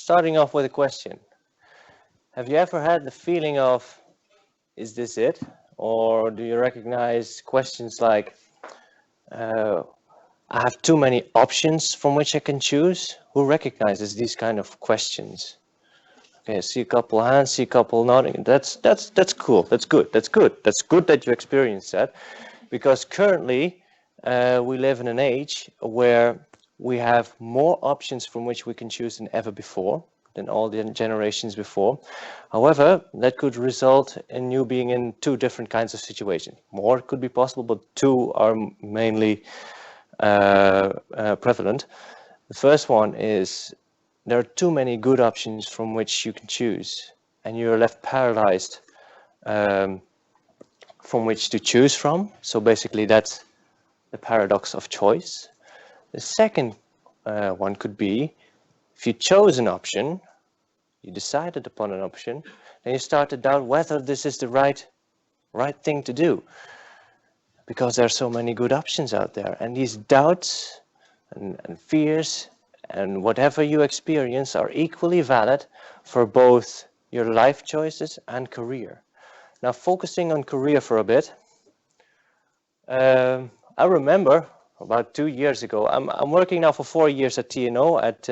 starting off with a question. Have you ever had the feeling of, is this it? Or do you recognize questions like, I have too many options from which I can choose? Who recognizes these kind of questions? Okay, I see a couple hands, see a couple nodding. That's cool. That's good. That's good. That's good that you experience that, because currently we live in an age where we have more options from which we can choose than ever before, than all the generations before. However, that could result in you being in two different kinds of situations. More could be possible, but two are mainly prevalent. The first one is there are too many good options from which you can choose, and you're left paralyzed from which to choose from. So basically that's the paradox of choice. The second one could be, if you chose an option, you decided upon an option, then you start to doubt whether this is the right thing to do, because there are so many good options out there. And these doubts and fears and whatever you experience are equally valid for both your life choices and career. Now, focusing on career for a bit, I remember about 2 years ago, I'm working now for 4 years at TNO at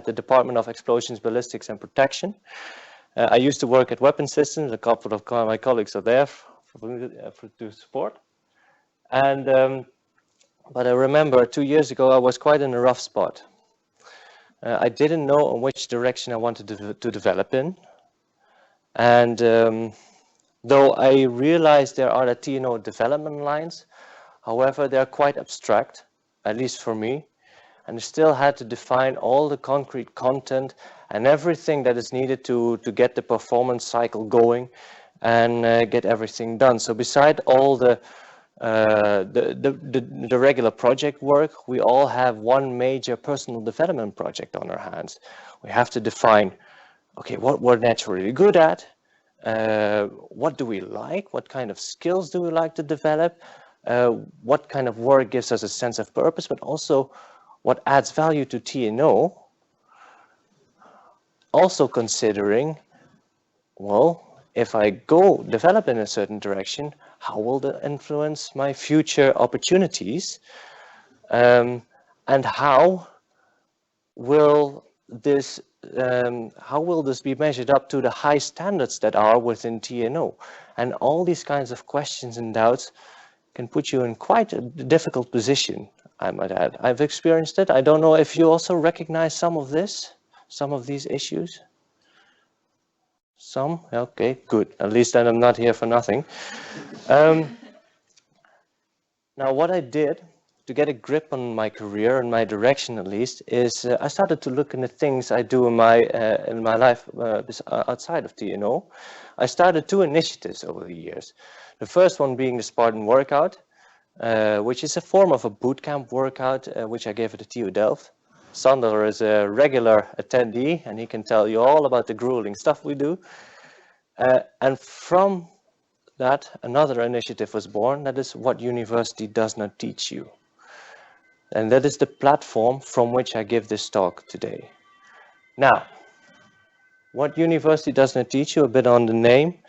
the Department of Explosions, Ballistics and Protection. I used to work at Weapon Systems. A couple of my colleagues are there to support. And but I remember 2 years ago I was quite in a rough spot. I didn't know in which direction I wanted to develop in, and though I realized there are the TNO development lines, however they're quite abstract, at least for me, and I still had to define all the concrete content and everything that is needed to get the performance cycle going and get everything done. So beside all the regular project work, we all have one major personal development project on our hands. We have to define, okay, what we're naturally good at, what do we like, what kind of skills do we like to develop, what kind of work gives us a sense of purpose, but also what adds value to TNO. Also considering, well, if I go develop in a certain direction, how will that influence my future opportunities? And how will this be measured up to the high standards that are within TNO? And all these kinds of questions and doubts can put you in quite a difficult position, I might add. I've experienced it. I don't know if you also recognize some of these issues. Some? Okay, good. At least then I'm not here for nothing. Now, what I did to get a grip on my career and my direction, at least, is I started to look into things I do in my life outside of TNO. I started 2 initiatives over the years. The first one being the Spartan Workout, which is a form of a bootcamp workout, which I gave at the TU Delft. Sander is a regular attendee, and he can tell you all about the grueling stuff we do. And from that, another initiative was born. That is What University Does Not Teach You. And that is the platform from which I give this talk today. Now, What University Does Not Teach You, a bit on the name,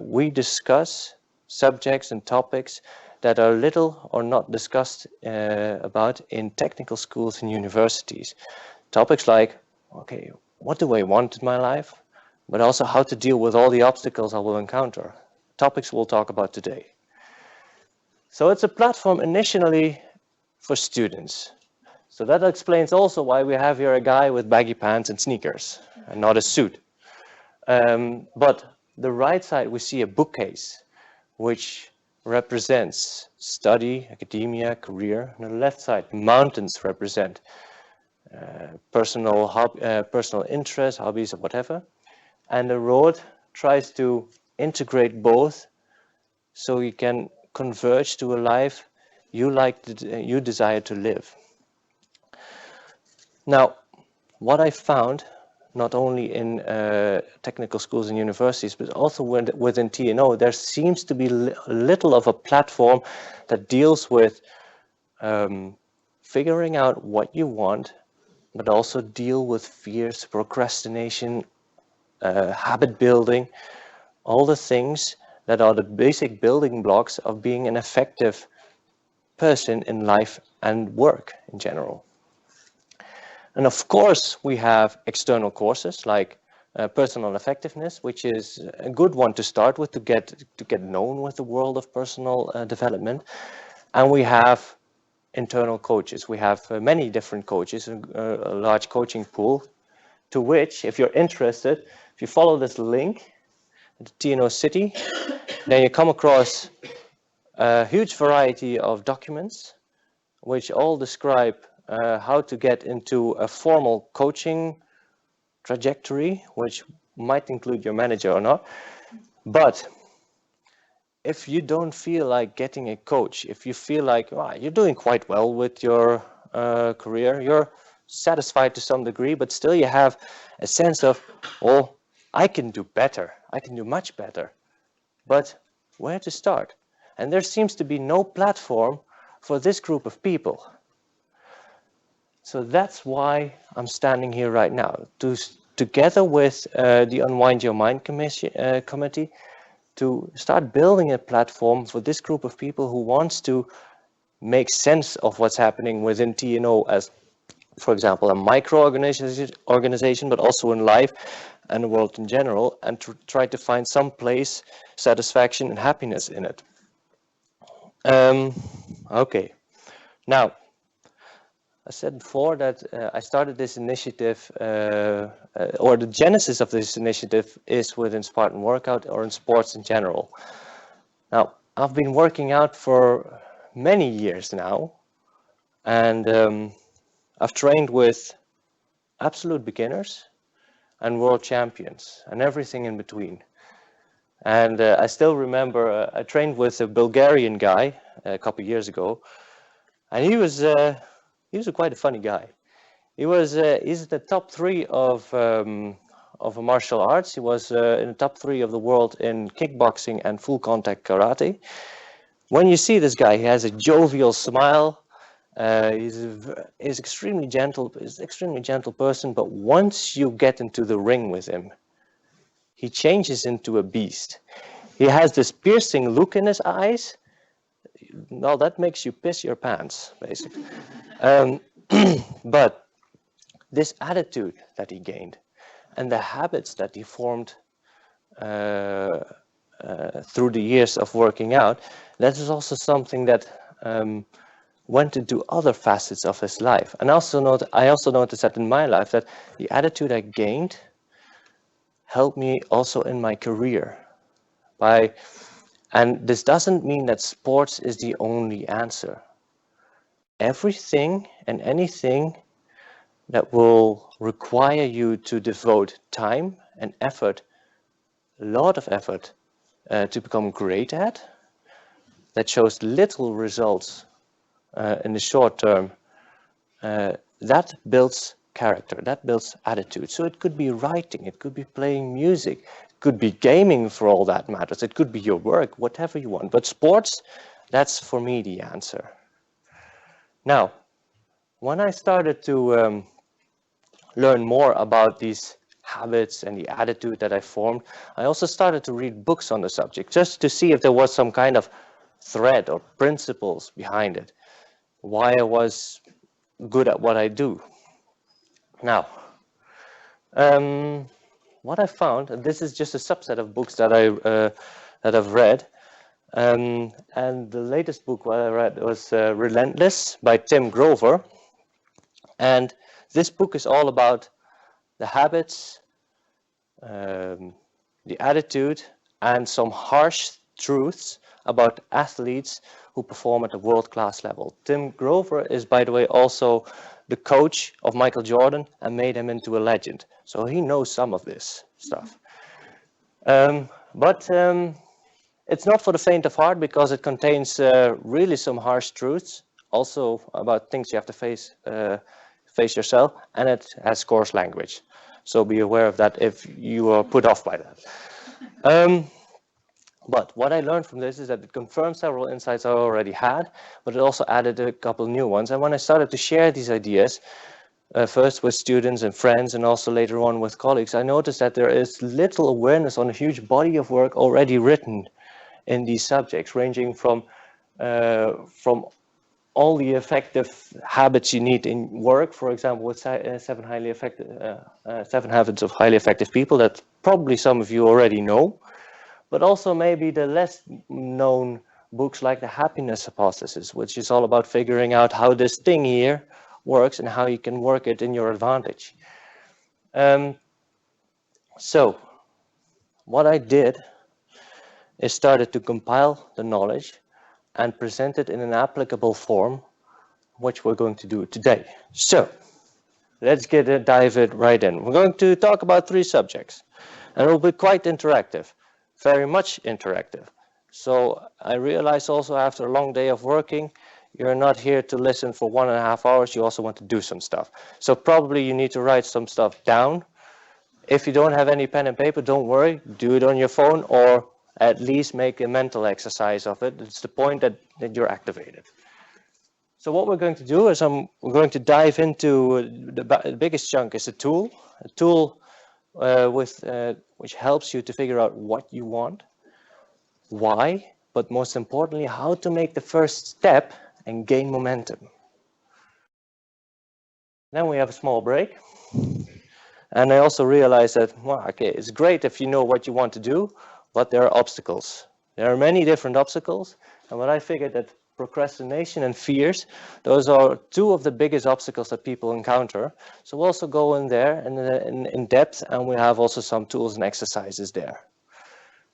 we discuss subjects and topics that are little or not discussed about in technical schools and universities. Topics like, okay, what do I want in my life? But also how to deal with all the obstacles I will encounter. Topics we'll talk about today. So it's a platform initially for students. So that explains also why we have here a guy with baggy pants and sneakers and not a suit. But the right side, we see a bookcase, which represents study, academia, career. On the left side, mountains represent personal interests, hobbies, or whatever. And the road tries to integrate both, so you can converge to a life you desire to live. Now, what I found, not only in technical schools and universities, but also within TNO, there seems to be little of a platform that deals with figuring out what you want but also deal with fears, procrastination, habit building, all the things that are the basic building blocks of being an effective person in life and work in general. And of course, we have external courses like personal effectiveness, which is a good one to start with to get known with the world of personal development. And we have internal coaches. We have many different coaches, a large coaching pool, to which, if you're interested, if you follow this link, the TNO City, then you come across a huge variety of documents which all describe how to get into a formal coaching trajectory, which might include your manager or not. But if you don't feel like getting a coach, if you feel like you're doing quite well with your career, you're satisfied to some degree, but still you have a sense of, well, I can do better. I can do much better. But where to start? And there seems to be no platform for this group of people. So that's why I'm standing here right now, together with the Unwind Your Mind committee, to start building a platform for this group of people who wants to make sense of what's happening within TNO as, for example, a micro-organization, but also in life and the world in general, and to try to find some place, satisfaction and happiness in it. Okay, now, I said before that I started this initiative, or the genesis of this initiative is within Spartan Workout or in sports in general. Now, I've been working out for many years now, and I've trained with absolute beginners and world champions and everything in between. And I still remember I trained with a Bulgarian guy a couple of years ago, and he was quite a funny guy. He's the top 3 of martial arts. He was in the top 3 of the world in kickboxing and full contact karate. When you see this guy, he has a jovial smile. He's extremely gentle. He's an extremely gentle person. But once you get into the ring with him, he changes into a beast. He has this piercing look in his eyes. Well, that makes you piss your pants, basically. But this attitude that he gained and the habits that he formed through the years of working out, that is also something that went into other facets of his life. And I also noticed that in my life that the attitude I gained helped me also in my career. And this doesn't mean that sports is the only answer. Everything and anything that will require you to devote time and effort, a lot of effort, to become great at, that shows little results in the short term, that builds character, that builds attitude. So it could be writing, it could be playing music, it could be gaming for all that matters, it could be your work, whatever you want. But sports, that's for me the answer. Now, when I started to learn more about these habits and the attitude that I formed, I also started to read books on the subject, just to see if there was some kind of thread or principles behind it, why I was good at what I do. Now, what I found, and this is just a subset of books that I've read, and the latest book I read was Relentless by Tim Grover, and this book is all about the habits, the attitude, and some harsh truths about athletes who perform at a world-class level. Tim Grover is, by the way, also the coach of Michael Jordan and made him into a legend. So he knows some of this stuff. But it's not for the faint of heart, because it contains really some harsh truths, also about things you have to face yourself, and it has coarse language. So be aware of that if you are put off by that. But what I learned from this is that it confirmed several insights I already had, but it also added a couple new ones. And when I started to share these ideas, first with students and friends and also later on with colleagues, I noticed that there is little awareness on a huge body of work already written in these subjects, ranging from all the effective habits you need in work, for example, with seven habits of highly effective people that probably some of you already know, but also maybe the less known books like the Happiness Hypothesis, which is all about figuring out how this thing here works and how you can work it in your advantage. So what I did is started to compile the knowledge and present it in an applicable form, which we're going to do today. So let's dive it right in. We're going to talk about 3 subjects, and it will be quite interactive, very much interactive. So I realize also after a long day of working, you're not here to listen for 1.5 hours, you also want to do some stuff. So probably you need to write some stuff down. If you don't have any pen and paper, don't worry, do it on your phone or at least make a mental exercise of it. It's the point that you're activated. So what we're going to do is we're going to dive into the biggest chunk is a tool which helps you to figure out what you want, why, but most importantly, how to make the first step and gain momentum. Then we have a small break. And I also realized that, well, okay, it's great if you know what you want to do, but there are obstacles. There are many different obstacles. And what I figured that procrastination and fears, those are 2 of the biggest obstacles that people encounter. So we'll also go in there in depth, and we have also some tools and exercises there.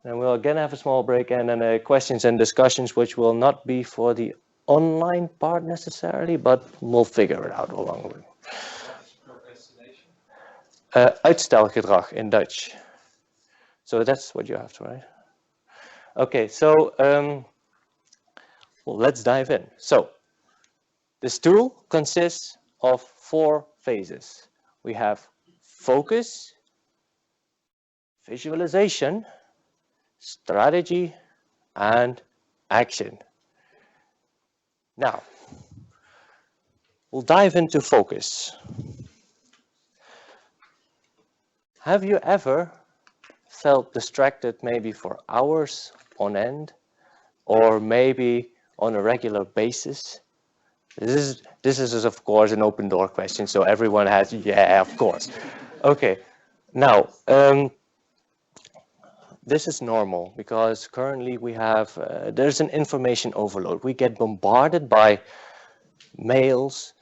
And we'll again have a small break and then questions and discussions, which will not be for the online part necessarily, but we'll figure it out along the way. Uitstelgedrag in Dutch. So that's what you have to write. Okay, so well, let's dive in. So this tool consists of 4 phases. We have focus, visualization, strategy, and action. Now, we'll dive into focus. Have you ever felt distracted maybe for hours on end, or maybe on a regular basis? This is of course an open door question, so everyone has, yeah, of course. Okay, now this is normal because currently we have, there's an information overload. We get bombarded by mails,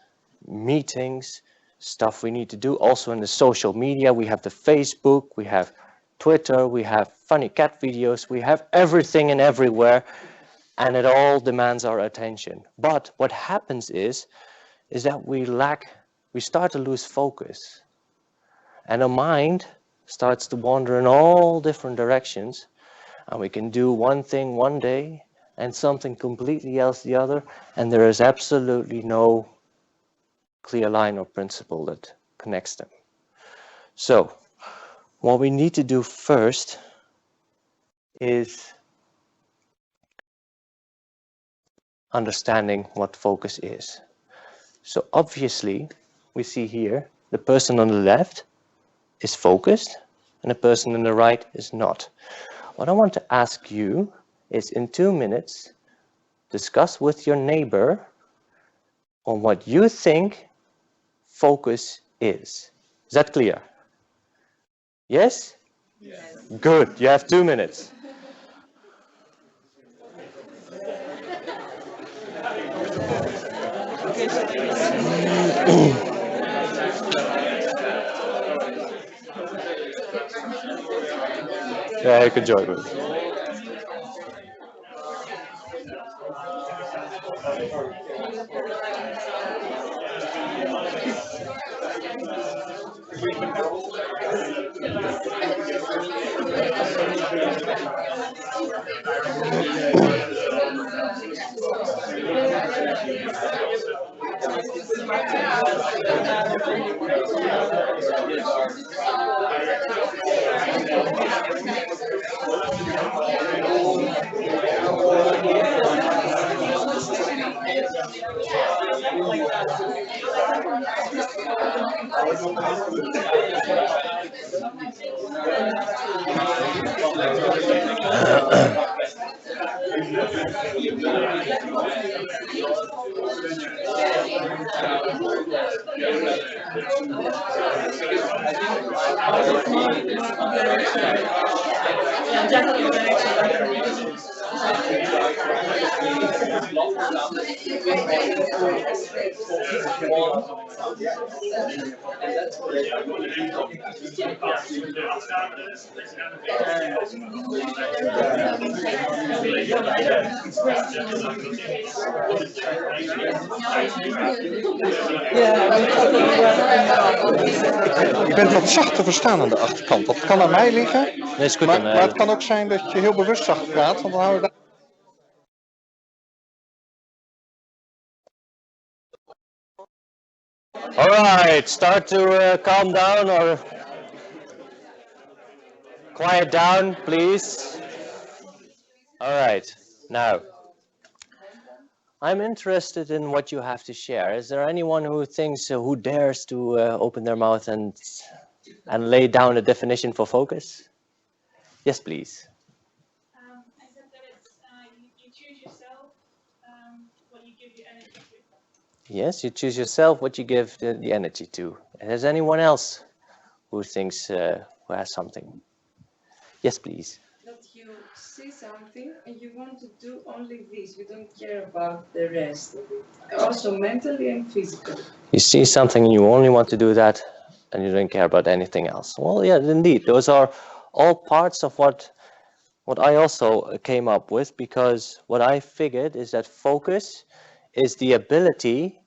meetings, stuff we need to do. Also in the social media, we have the Facebook, we have Twitter, we have funny cat videos, we have everything and everywhere, and it all demands our attention. But what happens is that we start to lose focus, and our mind starts to wander in all different directions, and we can do one thing one day and something completely else the other, and there is absolutely no clear line or principle that connects them. So what we need to do first is understanding what focus is. So obviously we see here the person on the left is focused and the person on the right is not. What I want to ask you is, in 2 minutes, discuss with your neighbor on what you think focus is. Is that clear? Yes? Yes. Good. You have 2 minutes. Yeah, you can join me. Je bent wat zacht te verstaan aan de achterkant. Dat kan aan mij liggen. Nee, is goed Maar dan. het kan ook zijn dat je heel bewust zacht praat. Want dan houden we All right, start to calm down or quiet down, please. All right, now, I'm interested in what you have to share. Is there anyone who thinks, who dares to open their mouth and lay down a definition for focus? Yes, please. I said that it's you choose yourself what you give your energy to. Yes, you choose yourself what you give the energy to. Is there anyone else who thinks, who has something? Yes, please. That you see something and you want to do only this. You don't care about the rest of it. Also mentally and physically. You see something and you only want to do that and you don't care about anything else. Well, yeah, indeed. Those are all parts of what I also came up with, because what I figured is that focus is the ability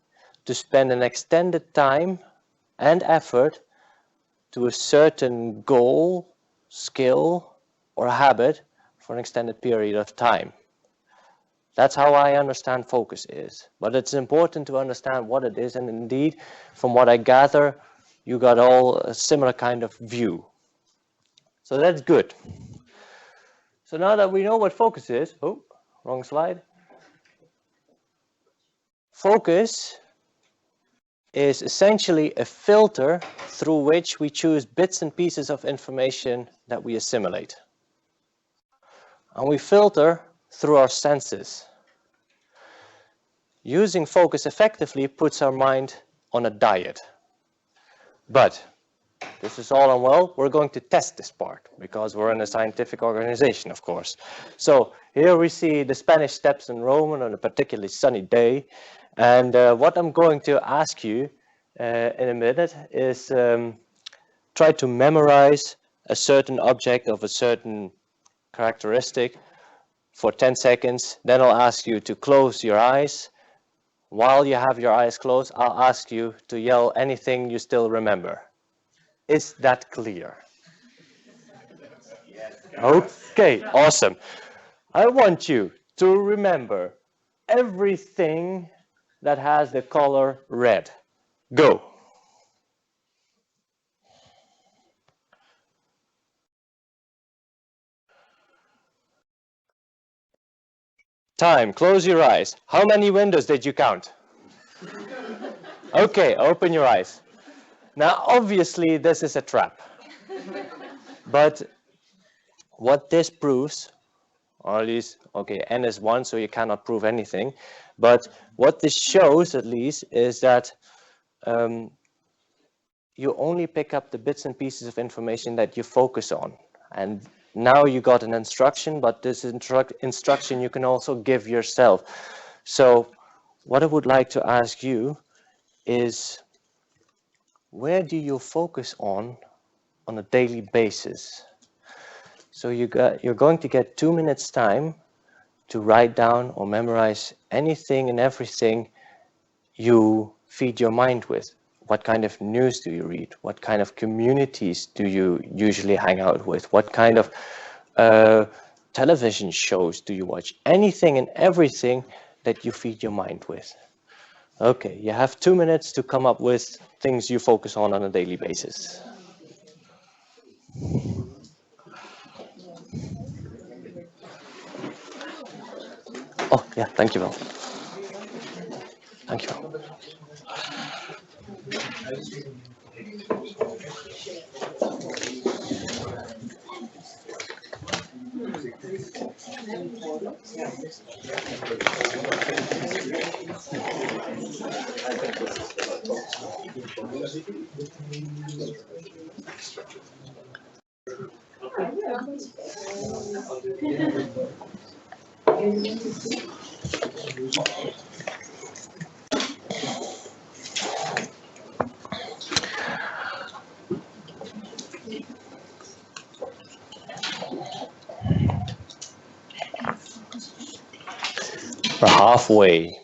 to spend an extended time and effort to a certain goal, skill, or habit for an extended period of time. That's how I understand focus is. But it's important to understand what it is, and indeed, from what I gather, you got all a similar kind of view. So that's good. So now that we know what focus is, oh, wrong slide. Focus is essentially a filter through which we choose bits and pieces of information that we assimilate. And we filter through our senses. Using focus effectively puts our mind on a diet. But this is all and well, we're going to test this part because we're in a scientific organization, of course. So here we see the Spanish Steps in Rome on a particularly sunny day. And what I'm going to ask you in a minute is try to memorize a certain object of a certain characteristic for 10 seconds. Then I'll ask you to close your eyes. While you have your eyes closed, I'll ask you to yell anything you still remember. Is that clear? Okay, awesome. I want you to remember everything that has the color red. Go. Time. Close your eyes. How many windows did you count? Okay, open your eyes. Now, obviously, this is a trap. But what this proves, or at least, okay, n is 1, so you cannot prove anything. But what this shows, at least, is that you only pick up the bits and pieces of information that you focus on. And now you got an instruction, but this instruction you can also give yourself. So what I would like to ask you is, where do you focus on a daily basis? So you're going to get 2 minutes time to write down or memorize anything and everything you feed your mind with. What kind of news do you read? What kind of communities do you usually hang out with? What kind of television shows do you watch? Anything and everything that you feed your mind with. Okay, you have 2 minutes to come up with things you focus on a daily basis. Oh, ja, dankjewel. Dankjewel. We're halfway.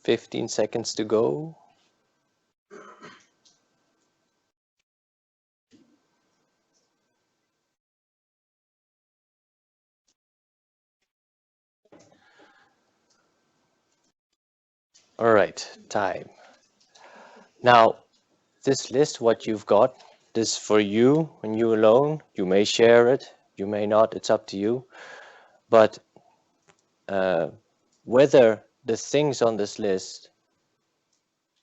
Fifteen seconds to go. All right, time. Now, this list, what you've got, this is for you and you alone. You may share it, you may not, it's up to you. But whether the things on this list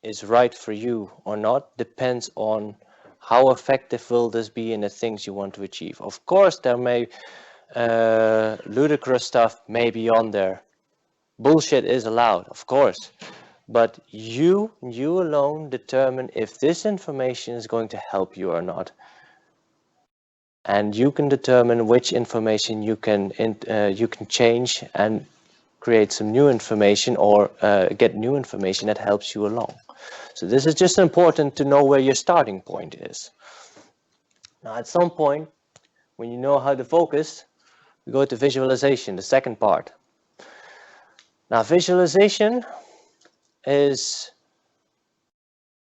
is right for you or not depends on how effective will this be in the things you want to achieve. Of course, there may ludicrous stuff may be on there. Bullshit is allowed, of course. But you alone determine if this information is going to help you or not. And you can determine which information you can change and create some new information or get new information that helps you along. So this is just important to know where your starting point is. Now at some point, when you know how to focus, we go to visualization, the second part. Now visualization is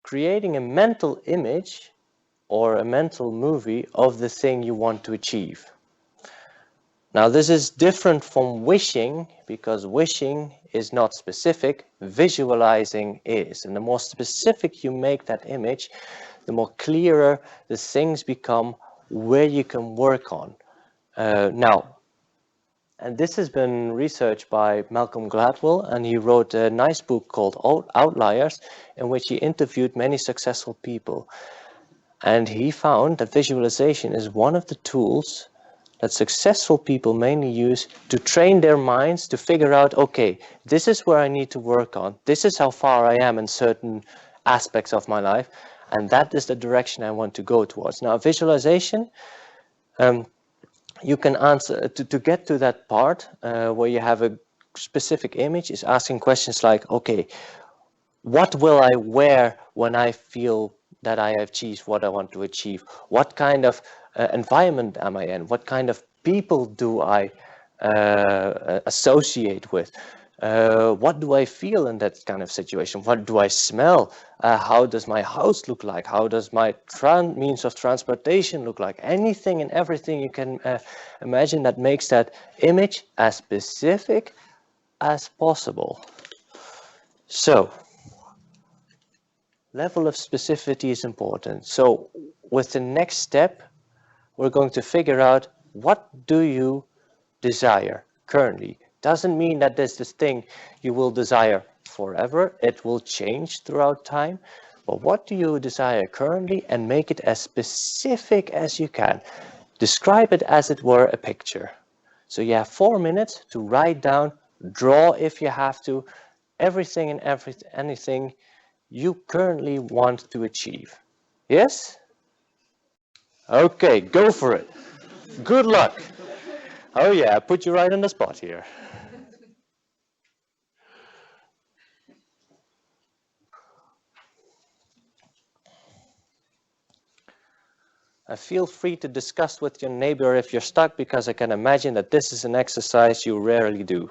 creating a mental image or a mental movie of the thing you want to achieve. Now this is different from wishing, because wishing is not specific, visualizing is. And the more specific you make that image, the more clearer the things become where you can work on. Now, and this has been researched by Malcolm Gladwell, and he wrote a nice book called Outliers, in which he interviewed many successful people. And he found that visualization is one of the tools that successful people mainly use to train their minds to figure out, okay, this is where I need to work on. This is how far I am in certain aspects of my life. And that is the direction I want to go towards. Now, visualization, you can answer, to get to that part where you have a specific image, is asking questions like, okay, what will I wear when I feel that I have achieved what I want to achieve? What kind of environment am I in? What kind of people do I associate with? What do I feel in that kind of situation? What do I smell? How does my house look like? How does my means of transportation look like? Anything and everything you can imagine that makes that image as specific as possible. So, level of specificity is important. So with the next step, we're going to figure out, what do you desire currently? Doesn't mean that there's this thing you will desire forever. It will change throughout time. But what do you desire currently, and make it as specific as you can. Describe it as it were a picture. So you have 4 minutes to write down, draw if you have to, everything and anything you currently want to achieve. Yes? Okay, go for it. Good luck. Oh yeah, I put you right on the spot here. Feel free to discuss with your neighbor if you're stuck, because I can imagine that this is an exercise you rarely do.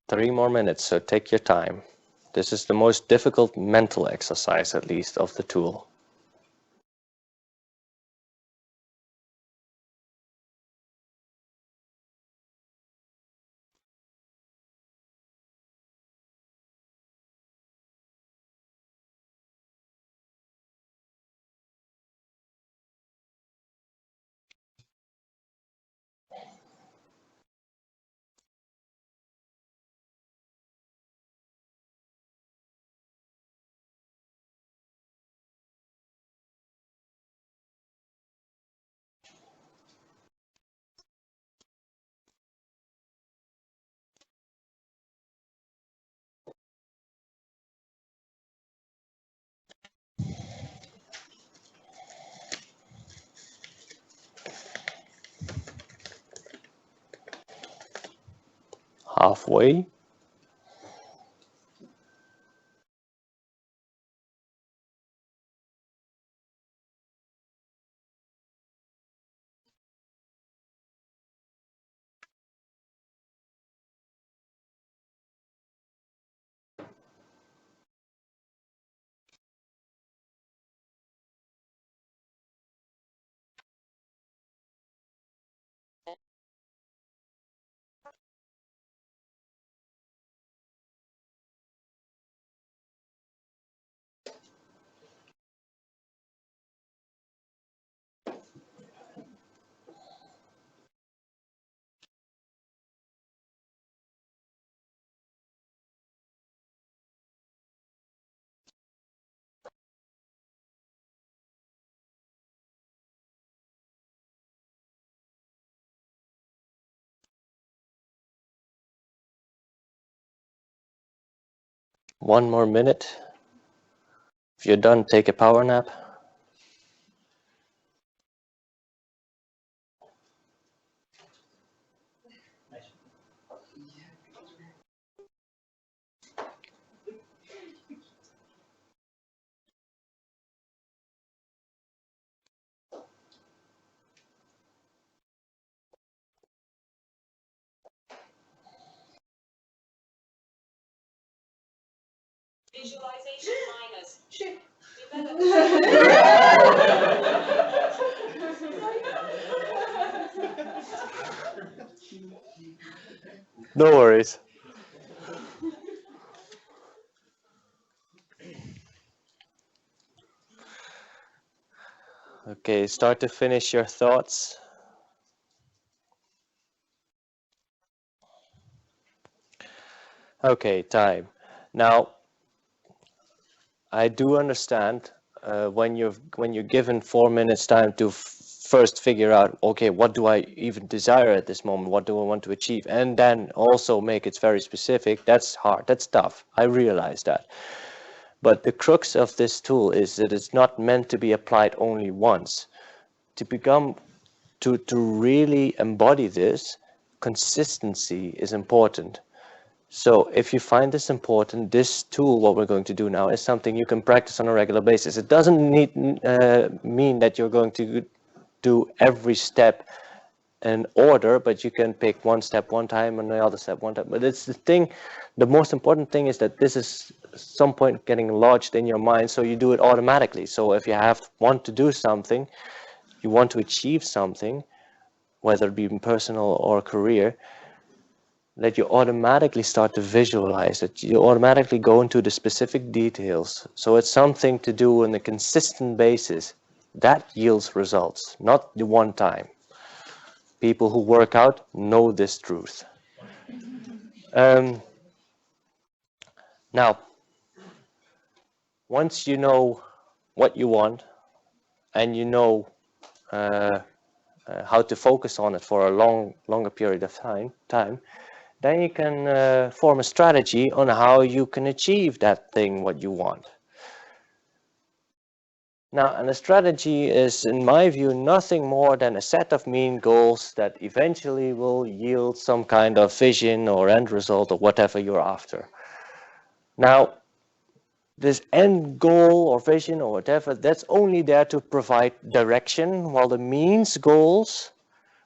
3 more minutes, so take your time. This is the most difficult mental exercise, at least, of the tool. Halfway. One more minute. If you're done, take a power nap. Visualization minus. No worries. Okay, start to finish your thoughts. Okay, time. Now, I do understand when you're given 4 minutes time to first figure out, okay, what do I even desire at this moment? What do I want to achieve? And then also make it very specific. That's hard. That's tough. I realize that. But the crux of this tool is that it's not meant to be applied only once. To really embody this, consistency is important. So if you find this important, this tool, what we're going to do now, is something you can practice on a regular basis. It doesn't mean that you're going to do every step in order, but you can pick one step one time and the other step one time. But it's the most important thing is that this is some point getting lodged in your mind, so you do it automatically. So if you want to do something, you want to achieve something, whether it be personal or career, that you automatically start to visualize it. You automatically go into the specific details. So it's something to do on a consistent basis. That yields results, not the one time. People who work out know this truth. Now, once you know what you want and you know how to focus on it for a longer period of time, then you can form a strategy on how you can achieve that thing, what you want. Now, and a strategy is, in my view, nothing more than a set of mean goals that eventually will yield some kind of vision or end result or whatever you're after. Now, this end goal or vision or whatever, that's only there to provide direction, while the means goals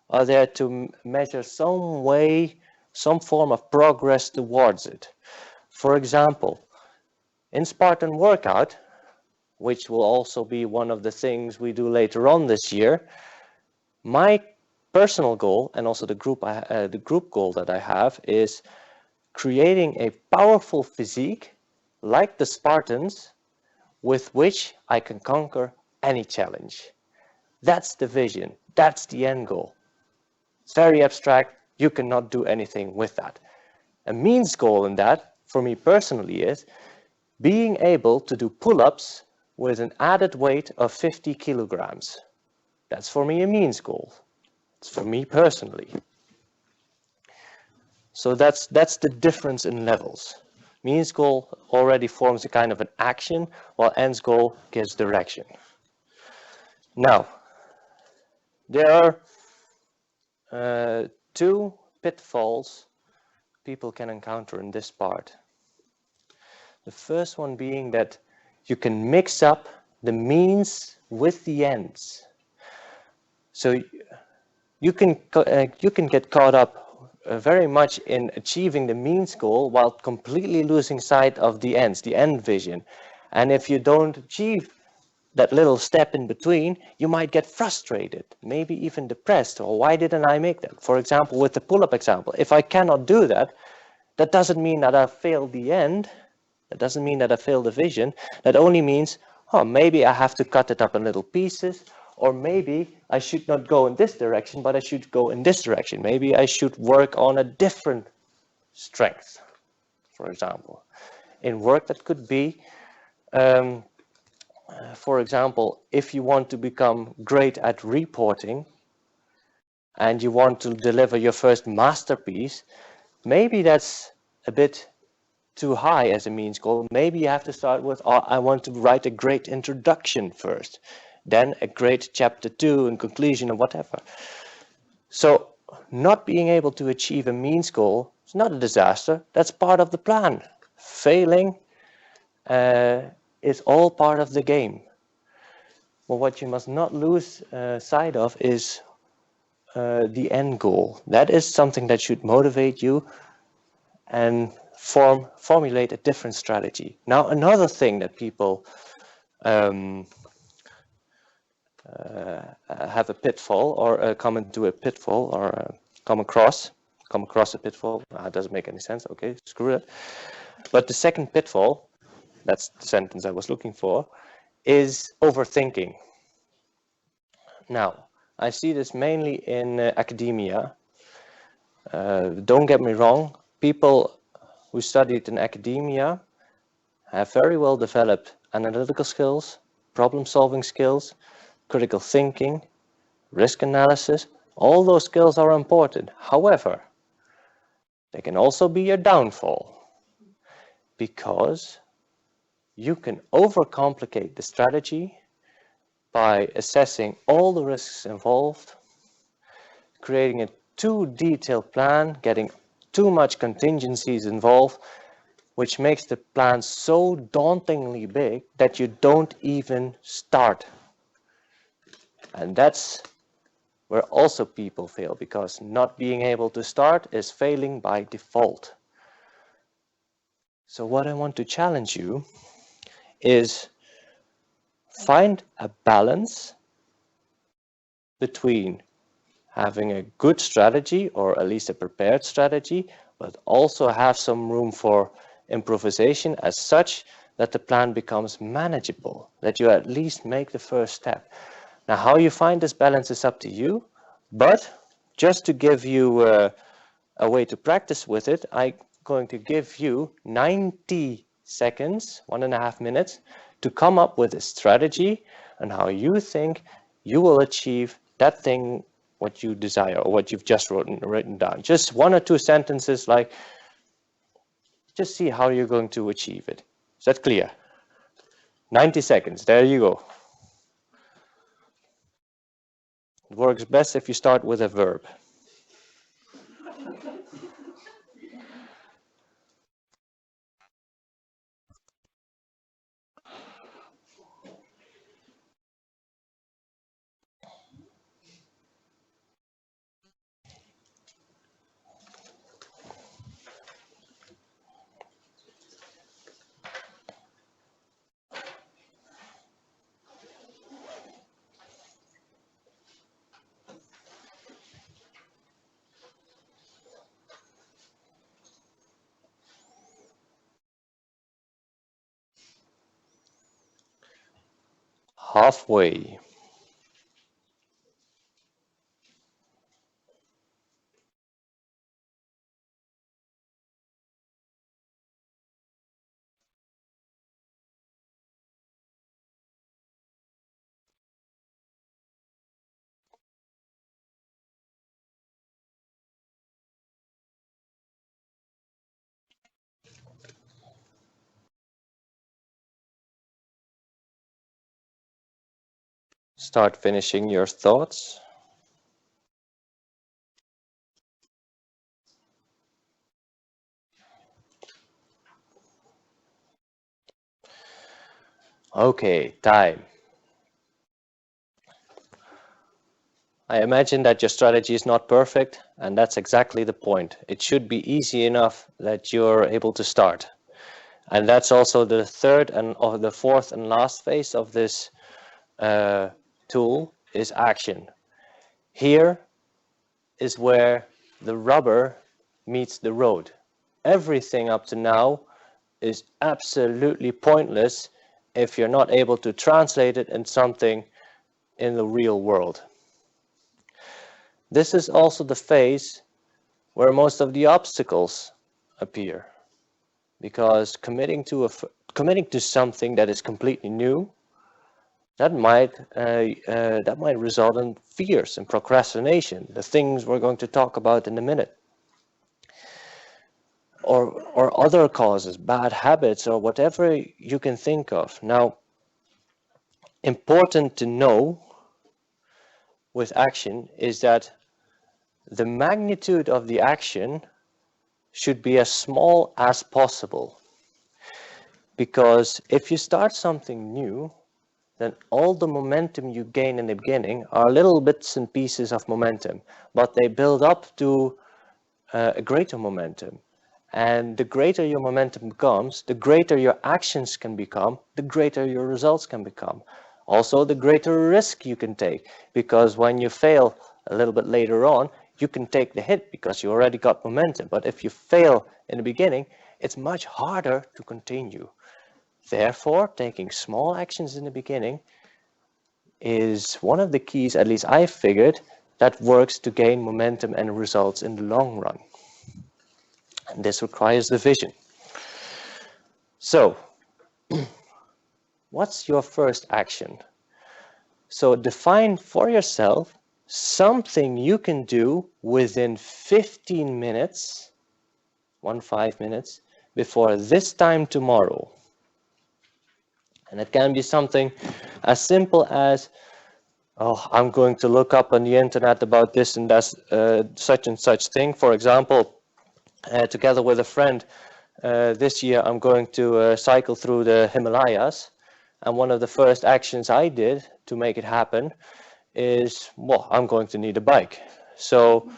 are there to measure some way, some form of progress towards it. For example, in Spartan workout, which will also be one of the things we do later on this year, my personal goal and also the group goal that I have is creating a powerful physique like the Spartans with which I can conquer any challenge. That's the vision. That's the end goal. It's very abstract. You cannot do anything with that. A means goal in that, for me personally, is being able to do pull-ups with an added weight of 50 kilograms. That's for me a means goal. It's for me personally. So that's the difference in levels. Means goal already forms a kind of an action, while ends goal gives direction. Now, there are two pitfalls people can encounter in this part. The first one being that you can mix up the means with the ends. So you can get caught up very much in achieving the means goal while completely losing sight of the ends, the end vision. And if you don't achieve that little step in between, you might get frustrated, maybe even depressed. Or why didn't I make that? For example, with the pull-up example, if I cannot do that, that doesn't mean that I failed the end. That doesn't mean that I failed the vision. That only means, oh, maybe I have to cut it up in little pieces, or maybe I should not go in this direction, but I should go in this direction. Maybe I should work on a different strength, for example. In work, that could be, for example, if you want to become great at reporting and you want to deliver your first masterpiece, maybe that's a bit too high as a means goal. Maybe you have to start with, oh, I want to write a great introduction first, then a great chapter 2 and conclusion and whatever. So not being able to achieve a means goal is not a disaster. That's part of the plan. Failing is all part of the game. Well, what you must not lose sight of is the end goal. That is something that should motivate you and formulate a different strategy. Now, another thing that people have a pitfall or come into a pitfall or come across a pitfall. It doesn't make any sense. Okay, screw it. But the second pitfall, that's the sentence I was looking for, is overthinking. Now, I see this mainly in academia. Don't get me wrong, people who studied in academia have very well developed analytical skills, problem-solving skills, critical thinking, risk analysis. All those skills are important. However, they can also be your downfall because you can overcomplicate the strategy by assessing all the risks involved, creating a too detailed plan, getting too much contingencies involved, which makes the plan so dauntingly big that you don't even start. And that's where also people fail, because not being able to start is failing by default. So what I want to challenge you is find a balance between having a good strategy, or at least a prepared strategy, but also have some room for improvisation as such that the plan becomes manageable, that you at least make the first step. Now, how you find this balance is up to you, but just to give you a way to practice with it, I'm going to give you 90 seconds, 1.5 minutes, to come up with a strategy and how you think you will achieve that thing, what you desire, or what you've just written down. Just 1 or 2 sentences, like, just see how you're going to achieve it. Is that clear? 90 seconds, there you go. It works best if you start with a verb. Halfway. Start finishing your thoughts. Okay, time. I imagine that your strategy is not perfect, and that's exactly the point. It should be easy enough that you're able to start. And that's also the third and or the fourth and last phase of this tool is action. Here is where the rubber meets the road. Everything up to now is absolutely pointless if you're not able to translate it in something in the real world. This is also the phase where most of the obstacles appear, because committing to something that is completely new, that might result in fears and procrastination, the things we're going to talk about in a minute, or other causes, bad habits, or whatever you can think of. Now, important to know with action is that the magnitude of the action should be as small as possible. Because if you start something new, then all the momentum you gain in the beginning are little bits and pieces of momentum, but they build up to a greater momentum. And the greater your momentum becomes, the greater your actions can become, the greater your results can become. Also, the greater risk you can take, because when you fail a little bit later on, you can take the hit because you already got momentum. But if you fail in the beginning, it's much harder to continue. Therefore, taking small actions in the beginning is one of the keys, at least I figured, that works to gain momentum and results in the long run. And this requires the vision. So, what's your first action? So define for yourself something you can do within 15 minutes, 5 minutes, before this time tomorrow. And it can be something as simple as, oh, I'm going to look up on the internet about this and that, such and such thing. For example, together with a friend, this year I'm going to cycle through the Himalayas. And one of the first actions I did to make it happen is, well, I'm going to need a bike. So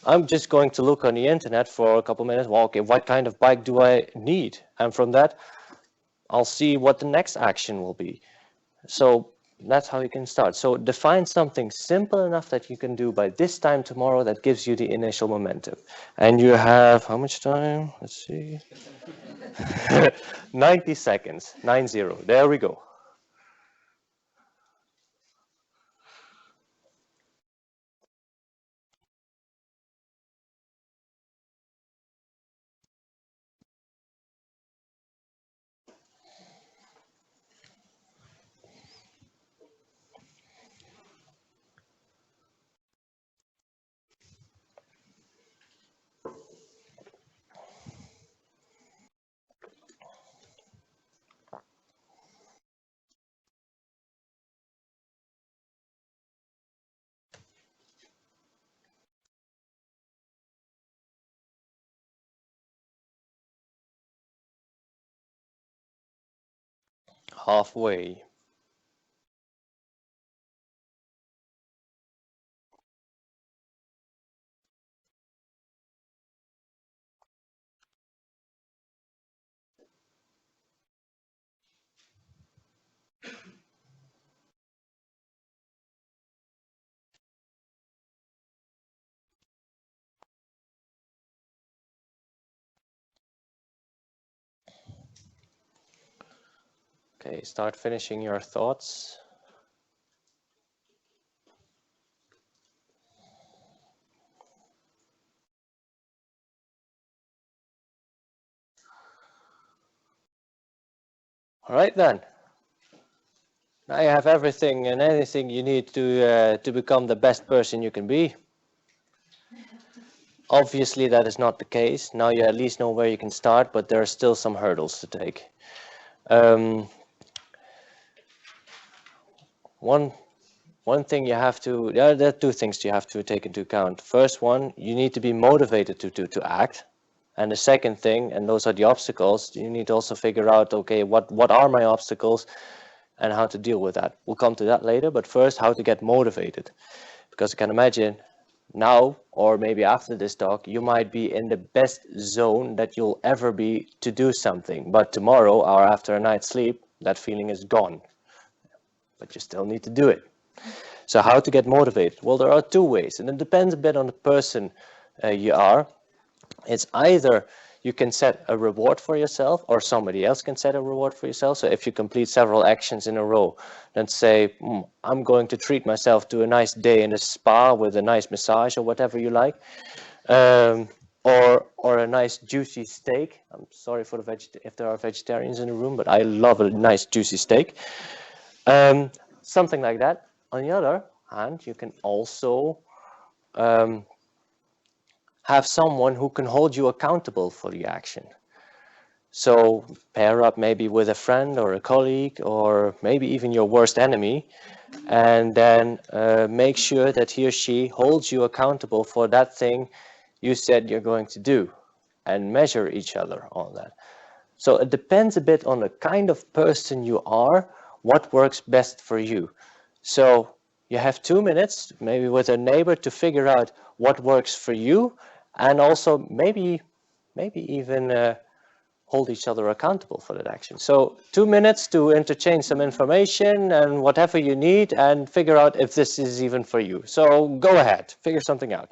I'm just going to look on the internet for a couple minutes. Well, okay, what kind of bike do I need? And from that, I'll see what the next action will be. So that's how you can start. So define something simple enough that you can do by this time tomorrow that gives you the initial momentum. And you have, how much time? Let's see. 90 seconds, 90. There we go. Halfway. Okay, start finishing your thoughts. All right then. Now you have everything and anything you need to become the best person you can be. Obviously that is not the case. Now you at least know where you can start, but there are still some hurdles to take. One thing you have to, there are two things you have to take into account. First one, you need to be motivated to act. And the second thing, and those are the obstacles, you need to also figure out, okay, what are my obstacles and how to deal with that. We'll come to that later, but first, how to get motivated. Because you can imagine now, or maybe after this talk, you might be in the best zone that you'll ever be to do something. But tomorrow, or after a night's sleep, that feeling is gone. But you still need to do it. So how to get motivated? Well, there are two ways, and it depends a bit on the person you are. It's either you can set a reward for yourself, or somebody else can set a reward for yourself. So if you complete several actions in a row, then say, I'm going to treat myself to a nice day in a spa with a nice massage or whatever you like, or a nice juicy steak. I'm sorry for if there are vegetarians in the room, but I love a nice juicy steak. Something like that. On the other hand, you can also have someone who can hold you accountable for the action. So pair up maybe with a friend or a colleague or maybe even your worst enemy, and then make sure that he or she holds you accountable for that thing you said you're going to do, and measure each other on that. So it depends a bit on the kind of person you are, what works best for you. So you have 2 minutes, maybe with a neighbor, to figure out what works for you, and also maybe even hold each other accountable for that action. So 2 minutes to interchange some information and whatever you need, and figure out if this is even for you. So go ahead, figure something out.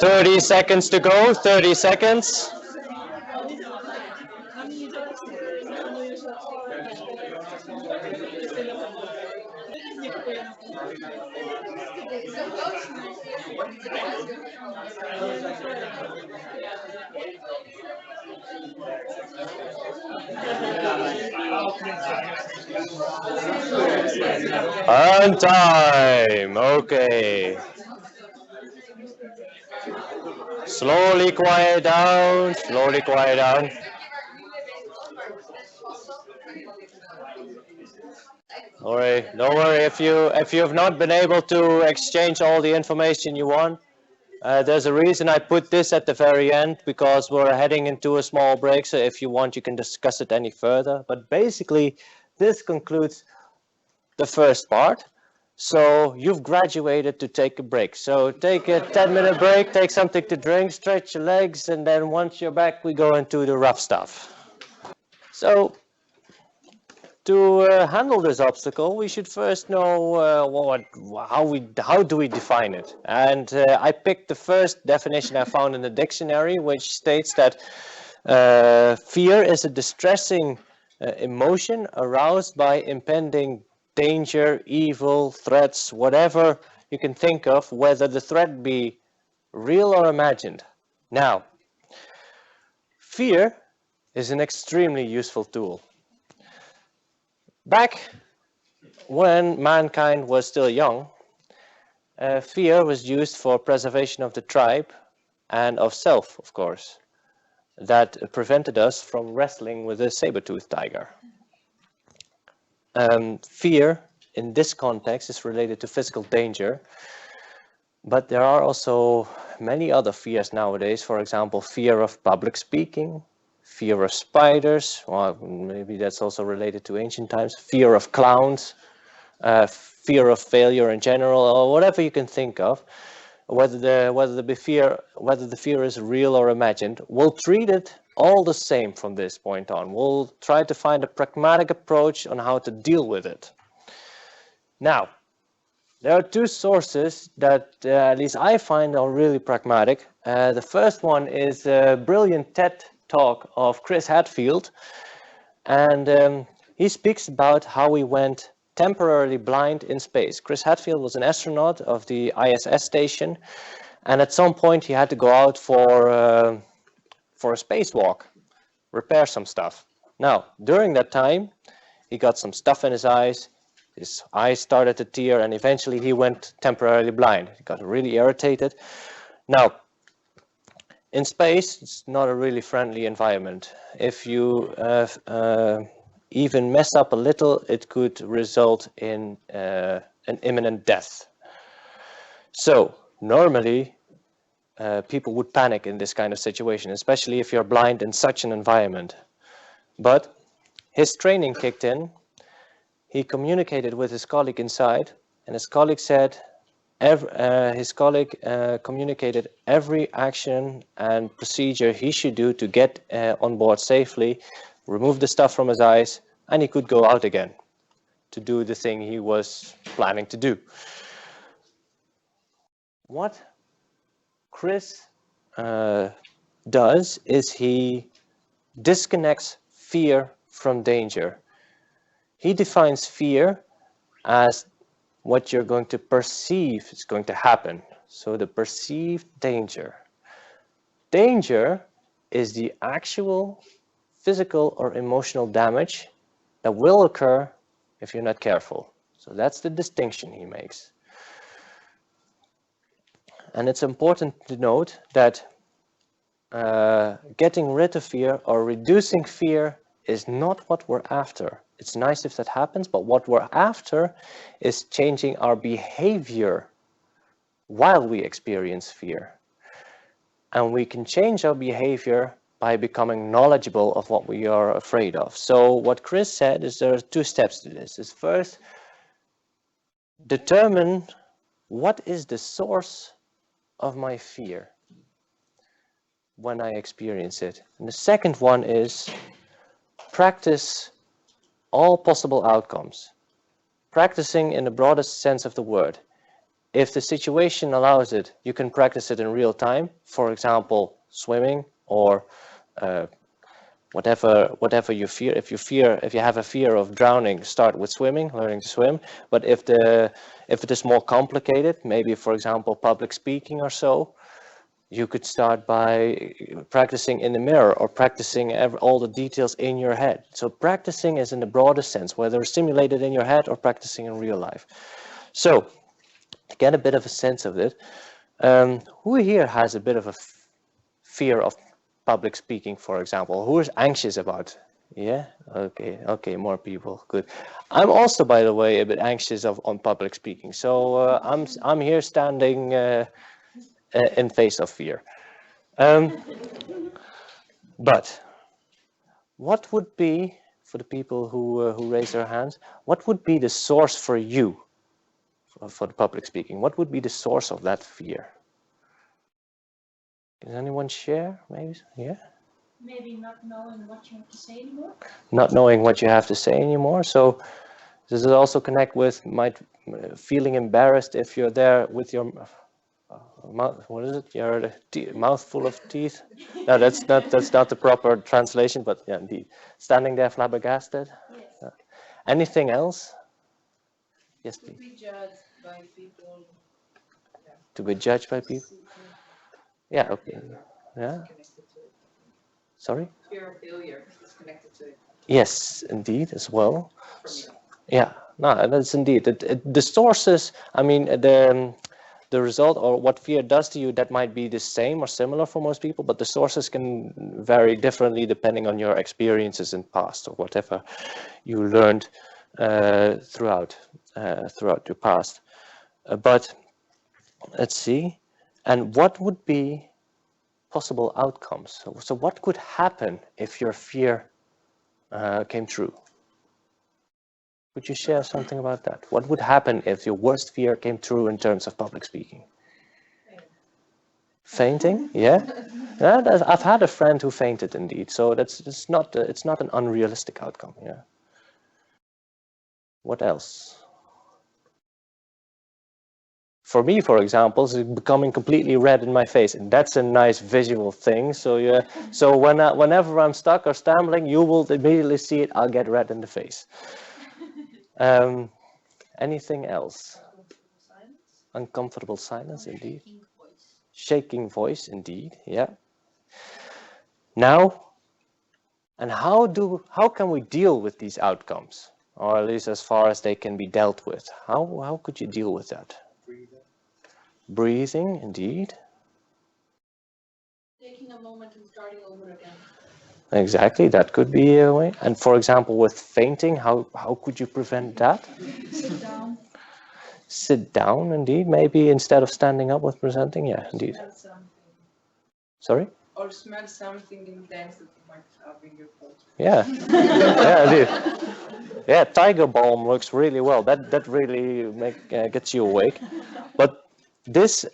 "30 seconds to go, 30 seconds. On time. Okay. Slowly quiet down. Slowly quiet down. Don't worry if you have not been able to exchange all the information you want. There's a reason I put this at the very end, because we're heading into a small break. So if you want, you can discuss it any further. But basically, this concludes the first part. So you've graduated to take a break. So take a 10-minute break, take something to drink, stretch your legs, and then once you're back, we go into the rough stuff. So to handle this obstacle, we should first know how do we define it. And I picked the first definition I found in the dictionary, which states that fear is a distressing emotion aroused by impending danger, evil, threats, whatever you can think of, whether the threat be real or imagined. Now, fear is an extremely useful tool. Back when mankind was still young, fear was used for preservation of the tribe and of self, of course. That prevented us from wrestling with a saber-toothed tiger. Fear in this context is related to physical danger, but there are also many other fears nowadays. For example, fear of public speaking, fear of spiders, or maybe that's also related to ancient times, fear of clowns, fear of failure in general, or whatever you can think of. Whether the fear is real or imagined, we'll treat it all the same from this point on. We'll try to find a pragmatic approach on how to deal with it. Now, there are two sources that at least I find are really pragmatic. The first one is a brilliant TED talk of Chris Hadfield, and he speaks about how we went temporarily blind in space. Chris Hadfield was an astronaut of the ISS station, and at some point he had to go out for a spacewalk, repair some stuff. Now, during that time, he got some stuff in his eyes started to tear, and eventually he went temporarily blind. He got really irritated. Now, in space, it's not a really friendly environment. If you even mess up a little, it could result in an imminent death. So normally people would panic in this kind of situation, especially if you're blind in such an environment. But his training kicked in. He communicated with his colleague inside, and his colleague said, communicated every action and procedure he should do to get on board safely, remove the stuff from his eyes, and he could go out again to do the thing he was planning to do. What Chris does is he disconnects fear from danger. He defines fear as what you're going to perceive is going to happen. So the perceived danger. Danger is the actual physical or emotional damage that will occur if you're not careful. So that's the distinction he makes. And it's important to note that getting rid of fear or reducing fear is not what we're after. It's nice if that happens, but what we're after is changing our behavior while we experience fear. And we can change our behavior by becoming knowledgeable of what we are afraid of. So what Chris said is there are two steps to this. Is first, determine what is the source of my fear when I experience it. And the second one is practice all possible outcomes. Practicing in the broadest sense of the word. If the situation allows it, you can practice it in real time. For example, swimming or whatever you fear. If you have a fear of drowning, start with swimming, learning to swim. But if it is more complicated, maybe for example public speaking or so, you could start by practicing in the mirror or practicing all the details in your head. So practicing is in the broadest sense, whether simulated in your head or practicing in real life. So to get a bit of a sense of it, who here has a bit of a fear of public speaking, for example? Who is anxious about? Yeah, okay, more people, good. I'm also, by the way, a bit anxious on public speaking. So I'm here standing in face of fear. But what would be, for the people who raise their hands, what would be the source for you for the public speaking? What would be the source of that fear? Can anyone share? Maybe, yeah? Maybe not knowing what you have to say anymore. Not knowing what you have to say anymore. So does it also connect with feeling embarrassed if you're there with your what is it? Your mouthful of teeth? No, that's not the proper translation, but yeah, indeed. Standing there flabbergasted. Yes. Anything else? Yes, To please. be judged by people. To be judged by people. Yeah. Okay. Yeah. Connected to it. Sorry. Fear of failure is connected to it Yes, indeed, as well. for me. Yeah. No, that's indeed. The sources. I mean, the result or what fear does to you, that might be the same or similar for most people, but the sources can vary differently depending on your experiences in past or whatever you learned throughout your past. But let's see, and what would be possible outcomes? So what could happen if your fear came true? Could you share something about that? What would happen if your worst fear came true in terms of public speaking? Fainting, yeah. Yeah, I've had a friend who fainted indeed, so it's not an unrealistic outcome. Yeah. What else? For me, for example, is becoming completely red in my face, and that's a nice visual thing. So yeah, so whenever I'm stuck or stumbling, you will immediately see it. I'll get red in the face. Anything else? Uncomfortable silence, indeed. Shaking voice, indeed. Yeah. Now, and how can we deal with these outcomes, or at least as far as they can be dealt with? How could you deal with that? Breathing, indeed. Taking a moment and starting over again. Exactly, that could be a way. And for example, with fainting, how could you prevent that? Sit down. Sit down, indeed. Maybe instead of standing up with presenting. Yeah, indeed. Smell something. Sorry? Or smell something intense that you might have in your thoughts. Yeah. Yeah, indeed. Yeah, tiger balm works really well. That really gets you awake. But this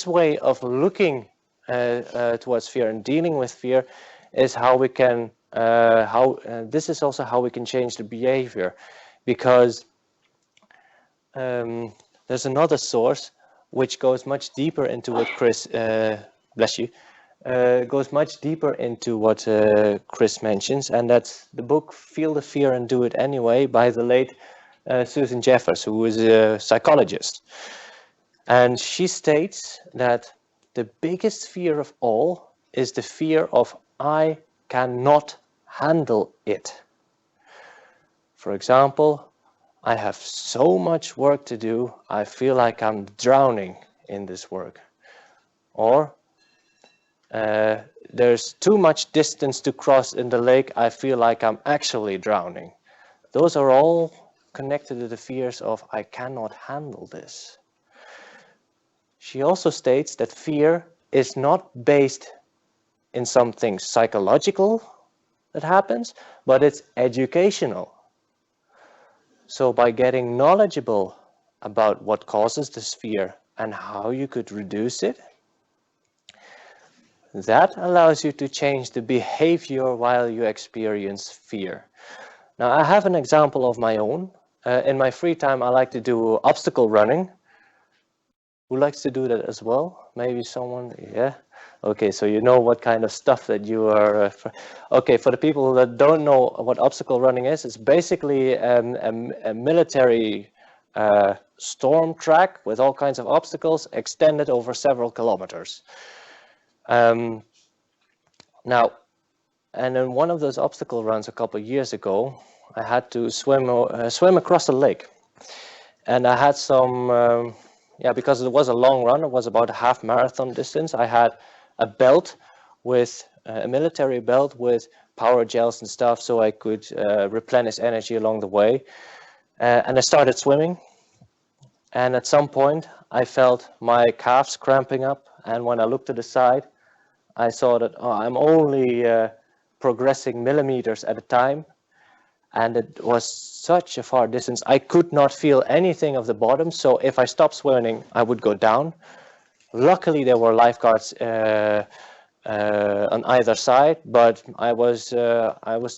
way of looking towards fear and dealing with fear is how we can this is also how we can change the behavior, because there's another source which goes much deeper into what Chris bless you goes much deeper into what Chris mentions, and that's the book Feel the Fear and Do It Anyway by the late Susan Jeffers, who is a psychologist. And she states that the biggest fear of all is the fear of I cannot handle it. For example, I have so much work to do, I feel like I'm drowning in this work. Or there's too much distance to cross in the lake, I feel like I'm actually drowning. Those are all connected to the fears of I cannot handle this. She also states that fear is not based in something psychological that happens, but it's educational. So by getting knowledgeable about what causes this fear and how you could reduce it, that allows you to change the behavior while you experience fear. Now, I have an example of my own. In my free time, I like to do obstacle running. Who likes to do that as well? Maybe someone, yeah? Okay, so you know what kind of stuff that you are... Okay, for the people that don't know what obstacle running is, it's basically a military storm track with all kinds of obstacles extended over several kilometers. Now, and in one of those obstacle runs a couple of years ago, I had to swim across the lake. And I had some, because it was a long run, it was about a half marathon distance. I had a belt with, a military belt with power gels and stuff so I could replenish energy along the way. And I started swimming. And at some point, I felt my calves cramping up. And when I looked to the side, I saw that I'm only progressing millimeters at a time. And it was such a far distance. I could not feel anything of the bottom. So if I stopped swimming, I would go down. Luckily, there were lifeguards on either side, but I was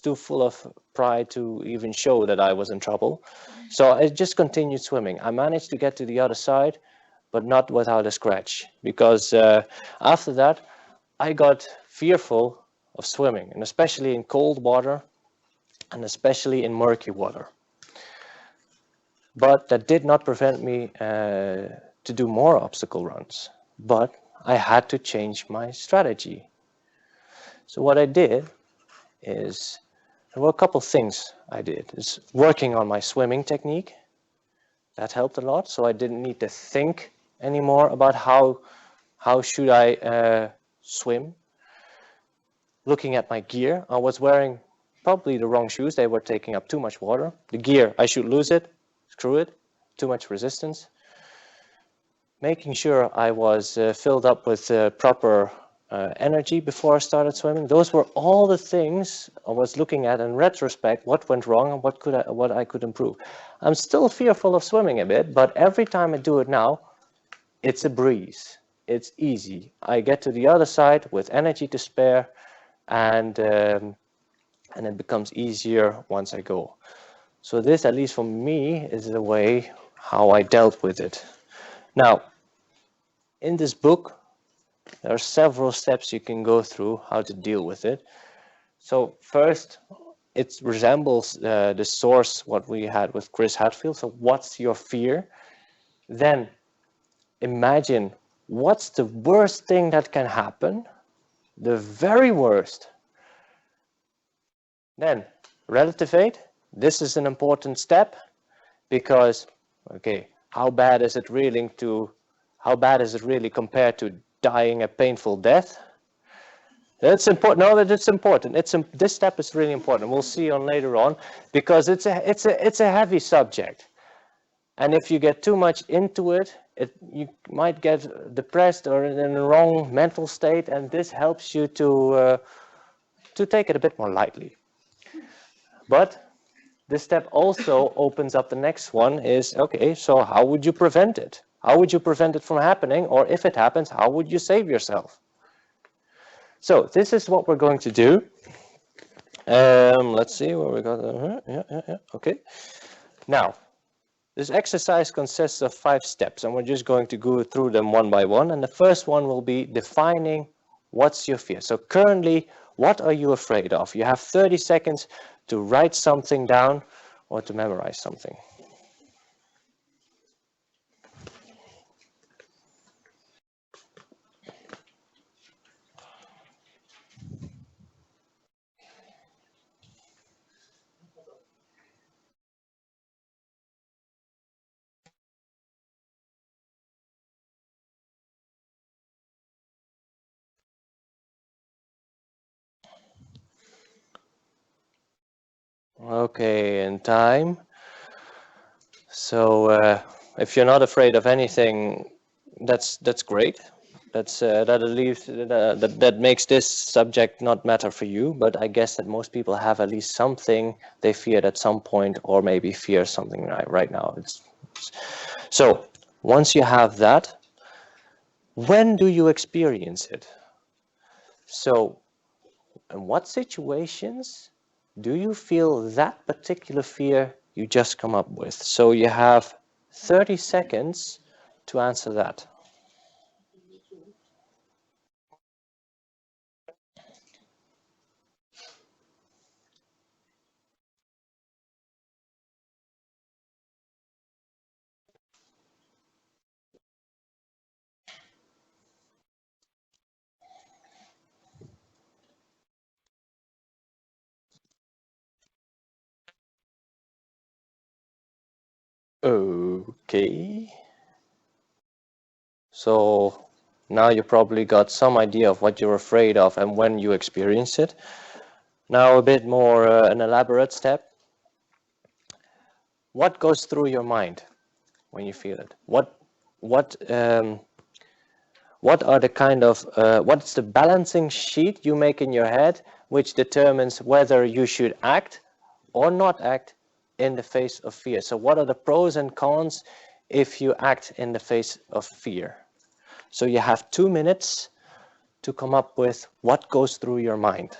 too full of pride to even show that I was in trouble. So I just continued swimming. I managed to get to the other side, but not without a scratch, because after that I got fearful of swimming, and especially in cold water and especially in murky water. But that did not prevent me to do more obstacle runs, but I had to change my strategy. So what I did is, there were a couple things I did. Is working on my swimming technique. That helped a lot, so I didn't need to think anymore about how should I swim. Looking at my gear, I was wearing probably the wrong shoes. They were taking up too much water. The gear, I should lose it, screw it, too much resistance. Making sure I was filled up with proper energy before I started swimming. Those were all the things I was looking at in retrospect, what went wrong and what I could improve. I'm still fearful of swimming a bit, but every time I do it now, it's a breeze. It's easy. I get to the other side with energy to spare, and it becomes easier once I go. So this, at least for me, is the way how I dealt with it. Now, in this book, there are several steps you can go through how to deal with it. So first, it resembles the source what we had with Chris Hadfield. So what's your fear? Then imagine what's the worst thing that can happen, the very worst. Then relativate. This is an important step because, okay, how bad is it really compared to dying a painful death? That's important. No, that's important. This step is really important. We'll see on later on, because it's a heavy subject, and if you get too much into it, you might get depressed or in the wrong mental state, and this helps you to take it a bit more lightly. But this step also opens up the next one. Is okay. So how would you prevent it? How would you prevent it from happening? Or if it happens, how would you save yourself? So this is what we're going to do. Let's see where we got. Yeah. Okay. Now, this exercise consists of 5 steps, and we're just going to go through them one by one. And the first one will be defining what's your fear. So currently, what are you afraid of? You have 30 seconds to write something down or to memorize something. Okay, and time. So if you're not afraid of anything, that's great. That makes this subject not matter for you. But I guess that most people have at least something they feared at some point, or maybe fear something right now. So once you have that, when do you experience it? So in what situations do you feel that particular fear you just come up with? So you have 30 seconds to answer that. Okay. So now you probably got some idea of what you're afraid of and when you experience it. Now a bit more an elaborate step. What goes through your mind when you feel it? What are the kind of what's the balancing sheet you make in your head which determines whether you should act or not act in the face of fear? So what are the pros and cons if you act in the face of fear? So you have 2 minutes to come up with what goes through your mind.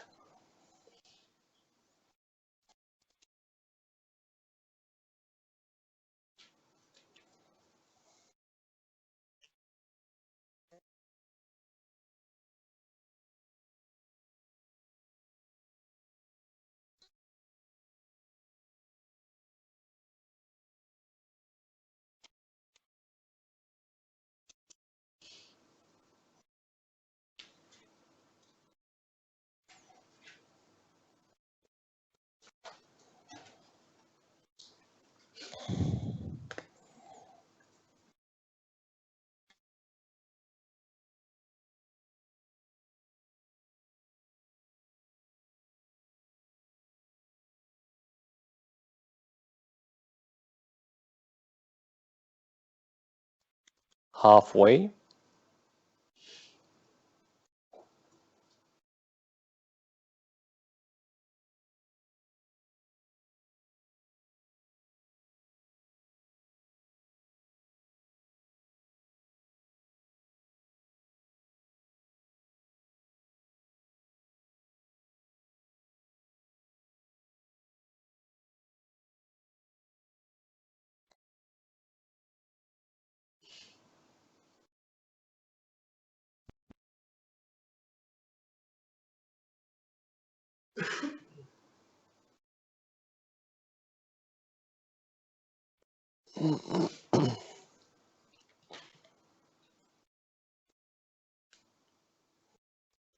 halfway.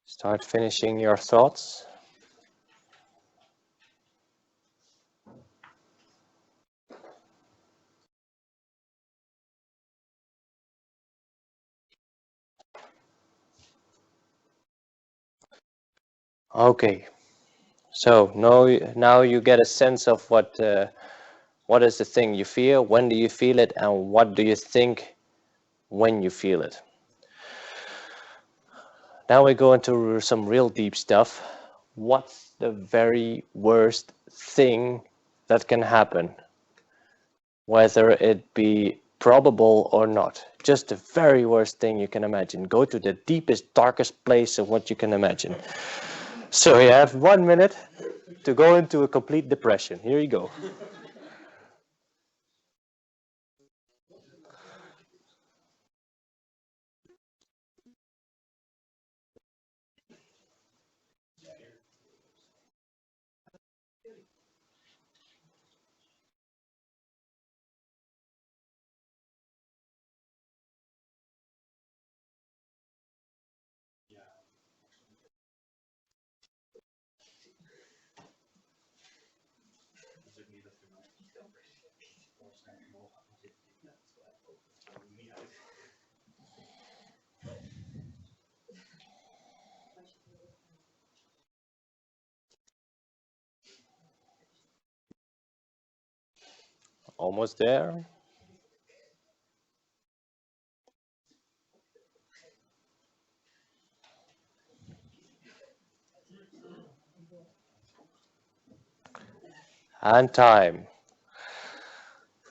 Start finishing your thoughts. Okay, so now you get a sense of what is the thing you feel, when do you feel it, and what do you think when you feel it. Now we go into some real deep stuff. What's the very worst thing that can happen? Whether it be probable or not. Just the very worst thing you can imagine. Go to the deepest, darkest place of what you can imagine. So you have 1 minute to go into a complete depression. Here you go. Almost there. And time.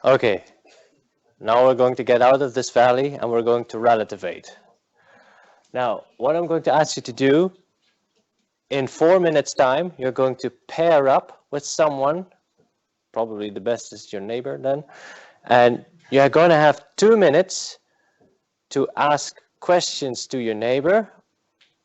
Okay, now we're going to get out of this valley and we're going to relativate. Now, what I'm going to ask you to do, in 4 minutes time, you're going to pair up with someone, probably the best is your neighbor then, and you're going to have 2 minutes to ask questions to your neighbor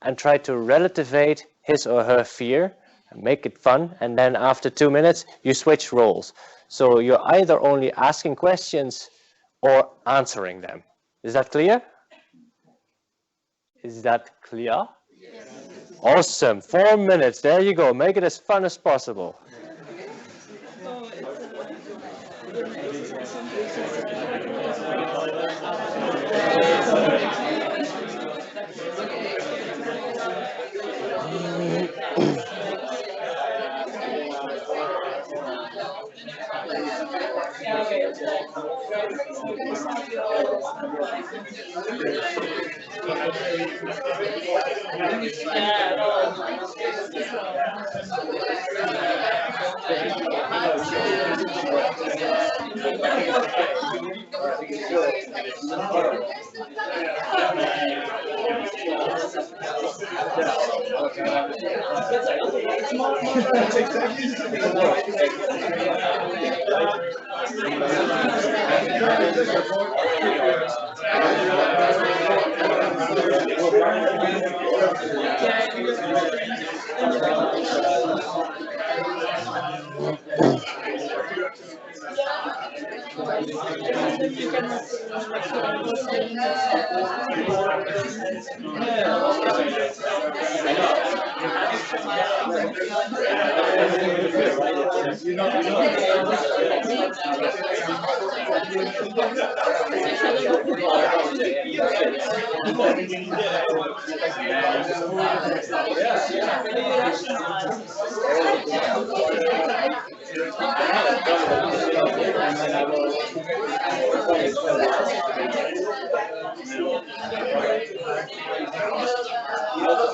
and try to relativate his or her fear and make it fun. And then after 2 minutes, you switch roles. So you're either only asking questions or answering them. Is that clear? Is that clear? Yes. Awesome. 4 minutes. There you go. Make it as fun as possible.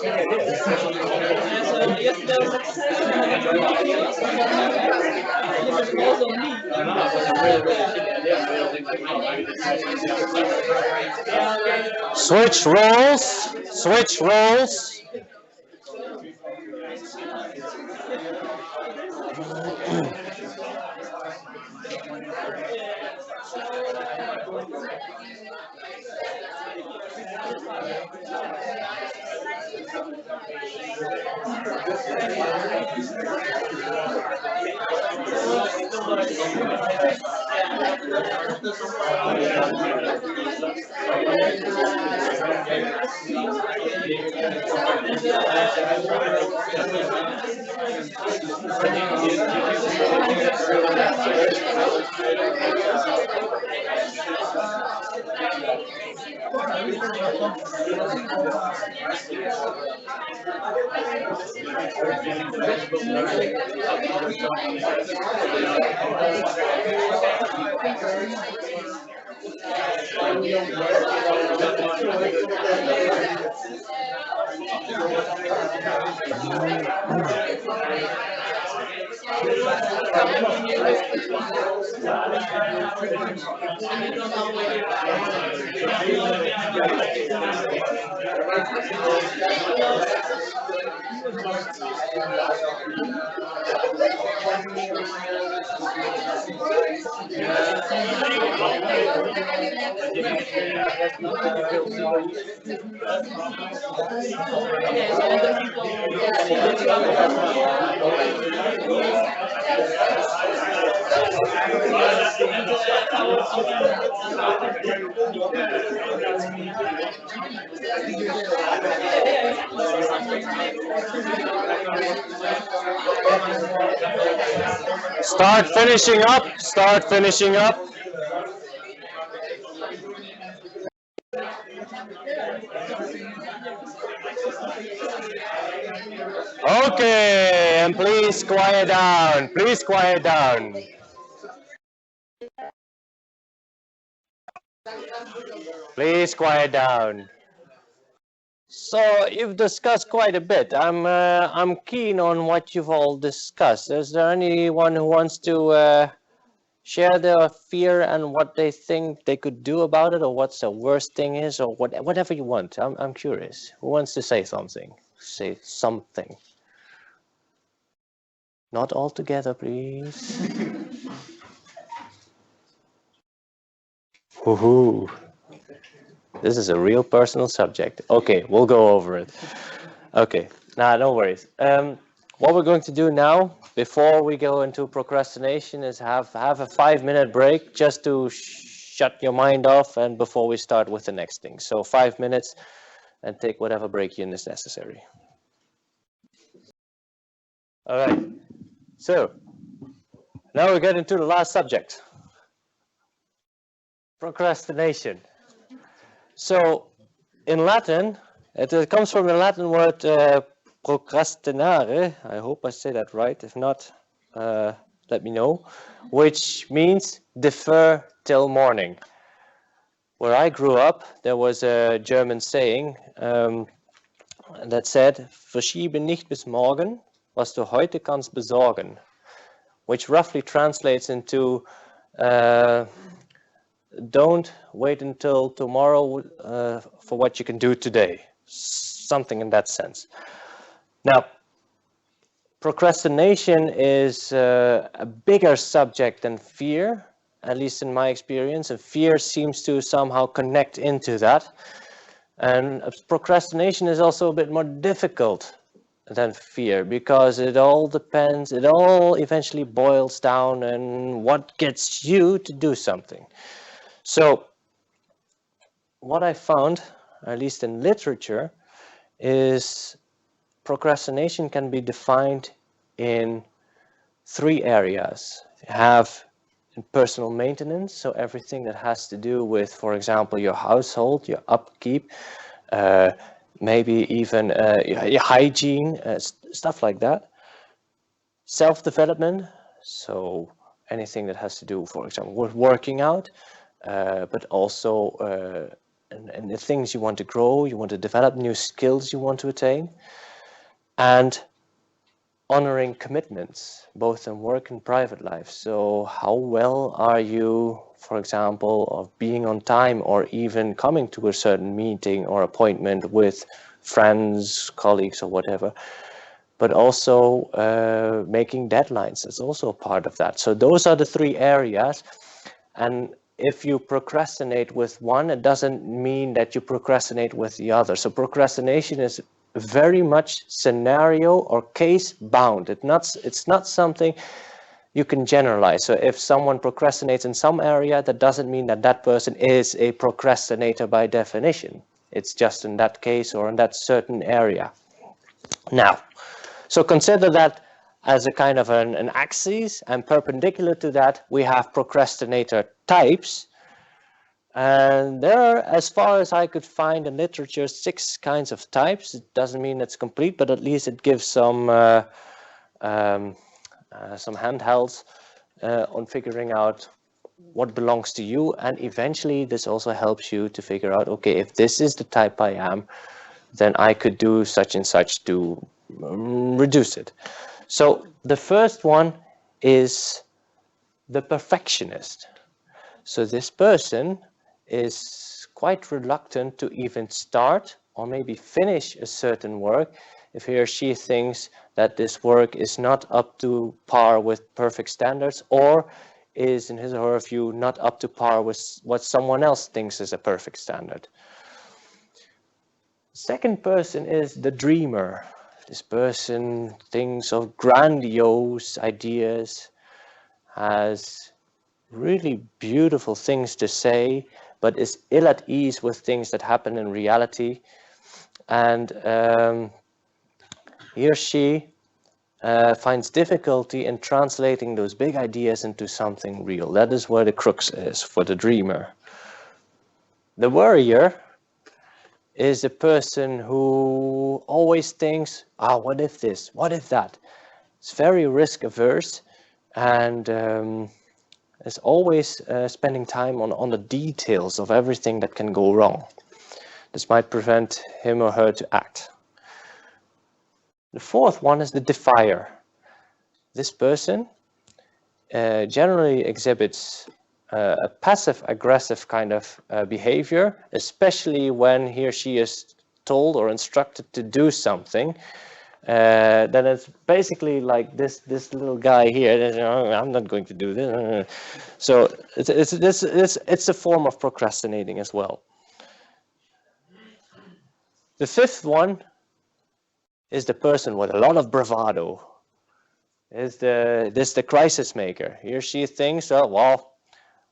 So you have to go exercise and also me. Switch roles. Switch roles. Okay, so other people see that you are Start finishing up. Start finishing up. Okay, and please quiet down. Please quiet down. Please quiet down. So you've discussed quite a bit. I'm keen on what you've all discussed. Is there anyone who wants to share their fear and what they think they could do about it, or what's the worst thing is, or whatever you want? I'm curious. Who wants to say something? Say something. Not all together, please. Woohoo! This is a real personal subject. Okay, we'll go over it. Okay, nah, no worries. What we're going to do now, before we go into procrastination, is have a 5-minute break just to shut your mind off, and before we start with the next thing. So 5 minutes, and take whatever break is necessary. All right. So now we get into the last subject, procrastination. So in Latin, it comes from the Latin word procrastinare. I hope I say that right. If not, let me know. Which means defer till morning. Where I grew up, there was a German saying that said, "Verschiebe nicht bis morgen, was du heute kannst besorgen," which roughly translates into don't wait until tomorrow for what you can do today. Something in that sense. Now, procrastination is a bigger subject than fear, at least in my experience, and fear seems to somehow connect into that. And procrastination is also a bit more difficult than fear, because it all depends, it all eventually boils down on what gets you to do something. So what I found, at least in literature, is procrastination can be defined in 3 areas. You have in personal maintenance, so everything that has to do with, for example, your household, your upkeep, maybe even your hygiene, stuff like that. Self-development, so anything that has to do, for example, with working out, but also and the things you want to grow, you want to develop new skills you want to attain, and honoring commitments, both in work and private life. So how well are you, for example, of being on time or even coming to a certain meeting or appointment with friends, colleagues, or whatever, but also making deadlines. That's also a part of that. So those are the three areas. And if you procrastinate with one, it doesn't mean that you procrastinate with the other. So procrastination is very much scenario or case bound. It's not something you can generalize. So if someone procrastinates in some area, that doesn't mean that that person is a procrastinator by definition. It's just in that case or in that certain area. Now, so consider that as a kind of an axis, and perpendicular to that, we have procrastinator types. And there are, as far as I could find in literature, 6 kinds of types. It doesn't mean it's complete, but at least it gives some handhelds on figuring out what belongs to you. And eventually, this also helps you to figure out, okay, if this is the type I am, then I could do such and such to reduce it. So the first one is the perfectionist. So this person is quite reluctant to even start or maybe finish a certain work if he or she thinks that this work is not up to par with perfect standards, or is, in his or her view, not up to par with what someone else thinks is a perfect standard. Second person is the dreamer. This person thinks of grandiose ideas, has really beautiful things to say, but is ill at ease with things that happen in reality. And he or she finds difficulty in translating those big ideas into something real. That is where the crux is for the dreamer. The worrier is a person who always thinks, what if this, what if that? It's very risk averse, and is always spending time on the details of everything that can go wrong. This might prevent him or her to act. The fourth one is the defier. This person generally exhibits a passive-aggressive kind of behavior, especially when he or she is told or instructed to do something. Then it's basically like this little guy here. I'm not going to do this. So it's a form of procrastinating as well. The fifth one is the person with a lot of bravado. Is the crisis maker. He or she thinks, well,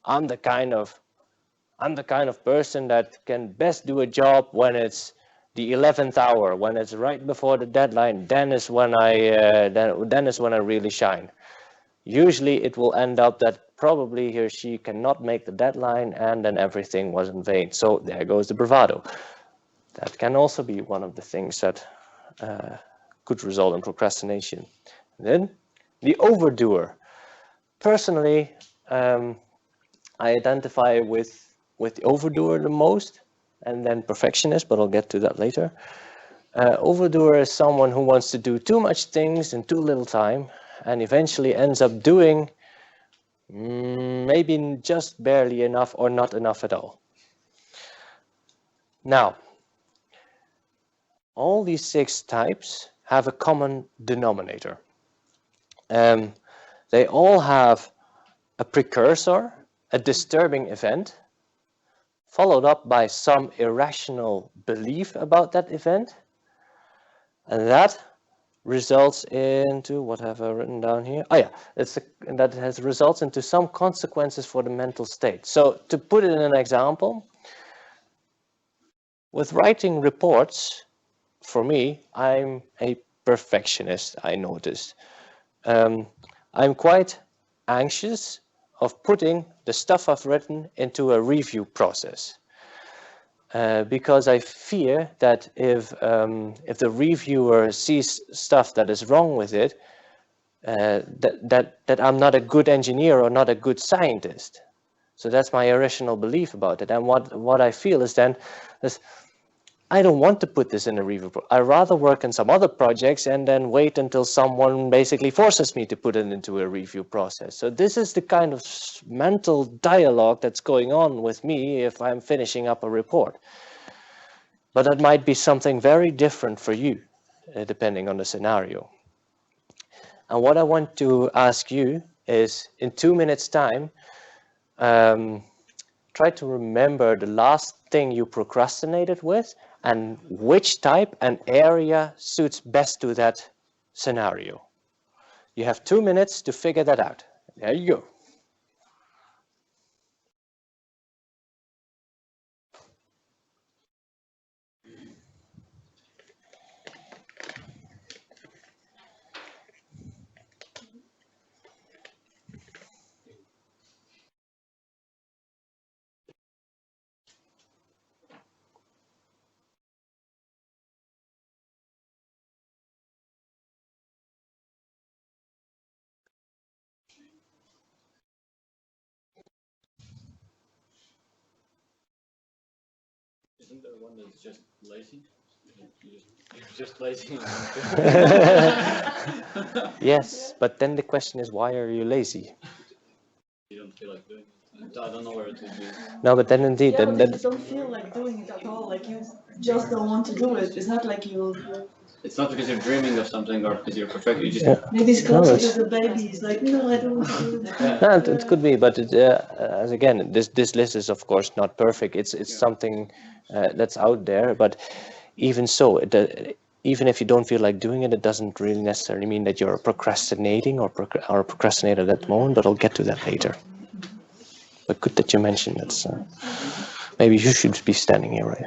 I'm the kind of person that can best do a job when it's the 11th hour, when it's right before the deadline. Then is when I really shine. Usually it will end up that probably he or she cannot make the deadline, and then everything was in vain. So there goes the bravado. That can also be one of the things that could result in procrastination. Then the overdoer. Personally, I identify with the overdoer the most, and then perfectionist, but I'll get to that later. Overdoer is someone who wants to do too much things in too little time, and eventually ends up doing maybe just barely enough or not enough at all. Now, all these 6 types have a common denominator. They all have a precursor, a disturbing event, followed up by some irrational belief about that event, and that results into, what have I written down here? That results into some consequences for the mental state. So to put it in an example, with writing reports, for me, I'm a perfectionist, I noticed. I'm quite anxious of putting the stuff I've written into a review process. Because I fear that if the reviewer sees stuff that is wrong with it, that I'm not a good engineer or not a good scientist. So that's my irrational belief about it. And what I feel is then, is I don't want to put this in a review. I rather work in some other projects and then wait until someone basically forces me to put it into a review process. So this is the kind of mental dialogue that's going on with me if I'm finishing up a report. But that might be something very different for you, depending on the scenario. And what I want to ask you is, in 2 minutes time, try to remember the last thing you procrastinated with and which type and area suits best to that scenario. You have 2 minutes to figure that out. There you go. Isn't there one that's just lazy? You're just lazy. Yes, but then the question is, why are you lazy? You don't feel like doing it. I don't know where it would be. No, but then indeed, Yeah, then, but if you don't feel like doing it at all, like you just don't want to do it. It's not like you. It's not because you're dreaming of something or because you're perfect. You just Maybe it's closer No, to the baby. It's like, no, I don't want to do it. no, it could be, but as again, this list is of course not perfect. It's something that's out there, but even so, even if you don't feel like doing it, it doesn't really necessarily mean that you're procrastinating or procrastinating at that moment. But I'll get to that later. But good that you mentioned that. Maybe you should be standing here, right?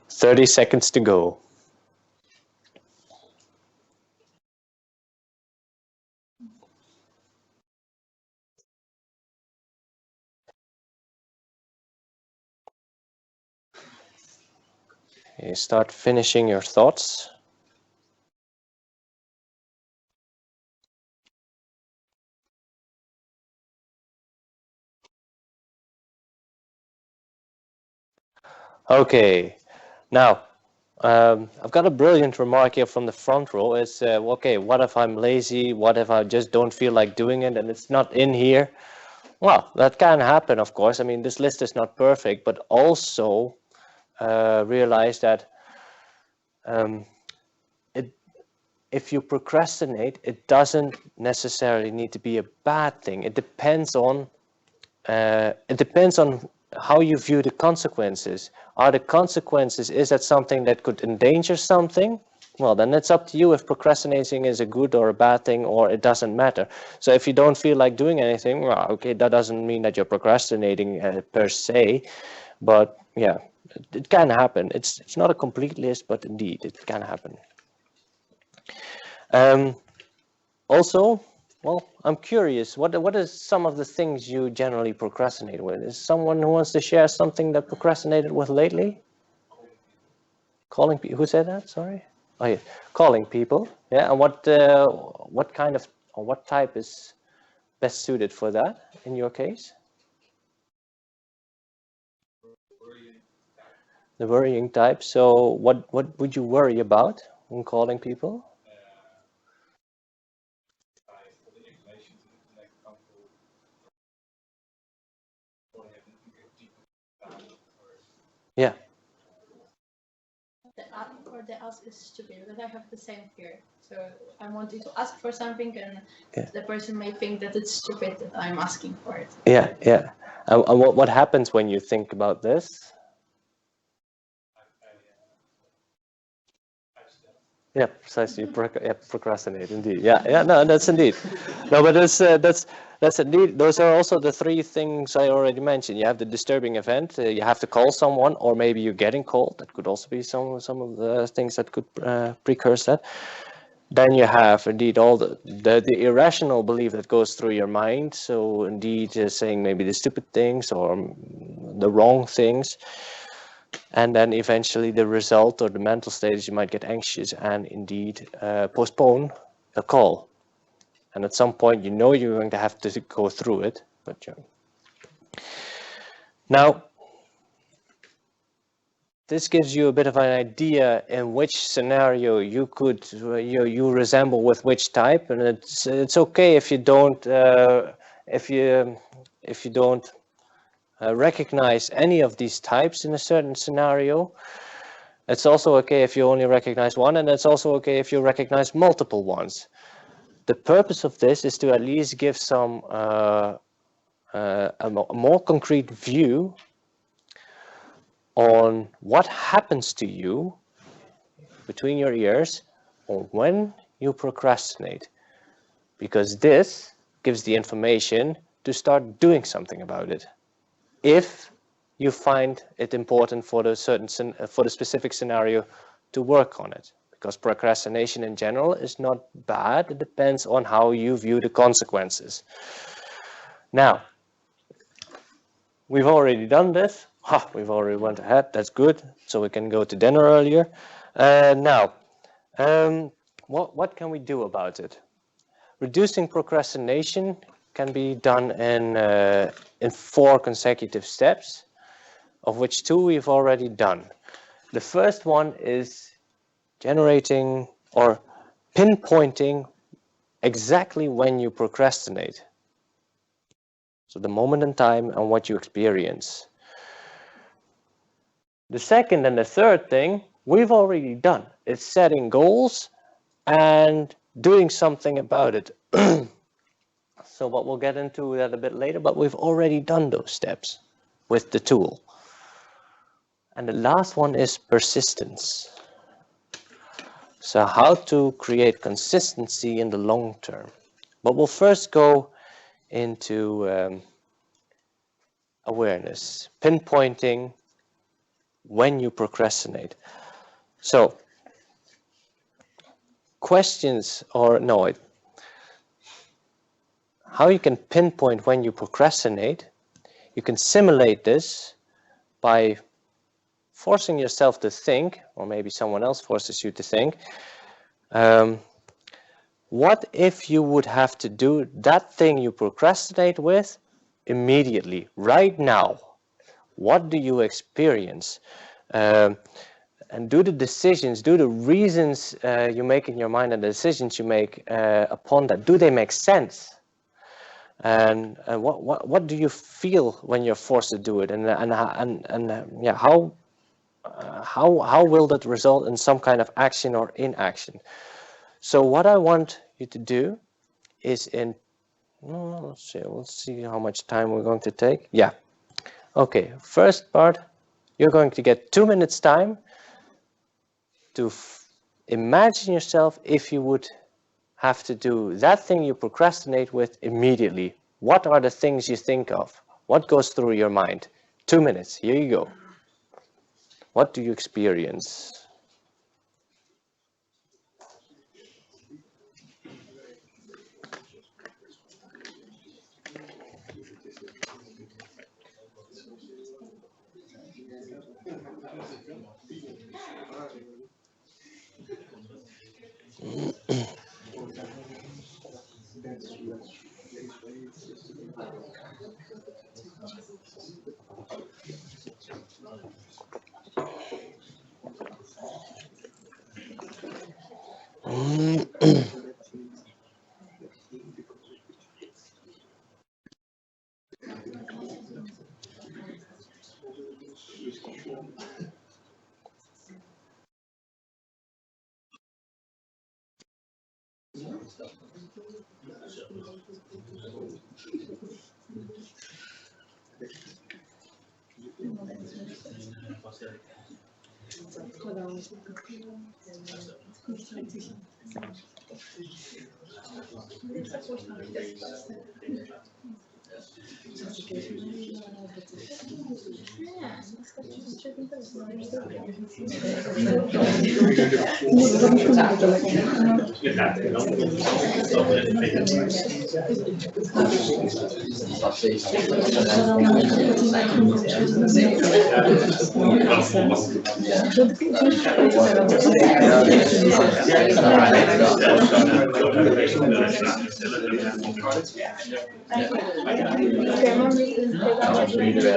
30 seconds to go. You start finishing your thoughts. Okay, now I've got a brilliant remark here from the front row. It's okay, what if I'm lazy? What if I just don't feel like doing it and it's not in here? Well, that can happen, of course. I mean, this list is not perfect, but also realize that if you procrastinate, it doesn't necessarily need to be a bad thing. It depends on how you view the consequences. Are the consequences, is that something that could endanger something? Well, then it's up to you if procrastinating is a good or a bad thing, or it doesn't matter. So if you don't feel like doing anything, well, okay, that doesn't mean that you're procrastinating per se, but yeah, it can happen. It's not a complete list, but indeed, it can happen. Also, well, I'm curious, what is some of the things you generally procrastinate with? Is someone who wants to share something that procrastinated with lately? Calling people, who said that? Sorry? Oh yeah, calling people. Yeah, and what kind of, or what type is best suited for that in your case? The worrying type. So what would you worry about when calling people? Yeah. The ask is stupid because I have the same fear. So I'm wanting to ask for something, and Yeah. the person may think that it's stupid that I'm asking for it. Yeah, yeah. And what happens when you think about this? Yeah, precisely. Procrastinate, indeed. Yeah, yeah. No, that's indeed. No, but that's indeed. Those are also the three things I already mentioned. You have the disturbing event. You have to call someone, or maybe you're getting called. That could also be some of the things that could precurse that. Then you have indeed all the irrational belief that goes through your mind. So indeed, saying maybe the stupid things or the wrong things. And then eventually the result or the mental state is you might get anxious and indeed postpone a call. And at some point you know you're going to have to go through it. But now, this gives you a bit of an idea in which scenario you could you resemble with which type, and it's okay if you don't recognize any of these types in a certain scenario. It's also okay if you only recognize one, and it's also okay if you recognize multiple ones. The purpose of this is to at least give some a more concrete view on what happens to you between your ears on when you procrastinate, because this gives the information to start doing something about it if you find it important for the specific scenario to work on it. Because procrastination in general is not bad, it depends on how you view the consequences. Now, we've already done this. We've already went ahead, that's good, so we can go to dinner earlier. Now, what can we do about it? Reducing procrastination can be done in 4 consecutive steps, of which 2 we've already done. The first one is generating or pinpointing exactly when you procrastinate. So the moment in time and what you experience. The second and the third thing we've already done. It's setting goals and doing something about it. So what we'll get into that a bit later, but we've already done those steps with the tool. And the last one is persistence. So how to create consistency in the long term. But we'll first go into awareness, pinpointing when you procrastinate. So questions or no, how you can pinpoint when you procrastinate, you can simulate this by forcing yourself to think, or maybe someone else forces you to think, what if you would have to do that thing you procrastinate with immediately, right now? What do you experience? And do the decisions, do the reasons you make in your mind and the decisions you make upon that, do they make sense? And what do you feel when you're forced to do it? And yeah, how will that result in some kind of action or inaction? So what I want you to do is let's see how much time we're going to take. Yeah. Okay, first part, you're going to get 2 minutes time to imagine yourself if you would have to do that thing you procrastinate with immediately. What are the things you think of? What goes through your mind? 2 minutes, here you go. What do you experience?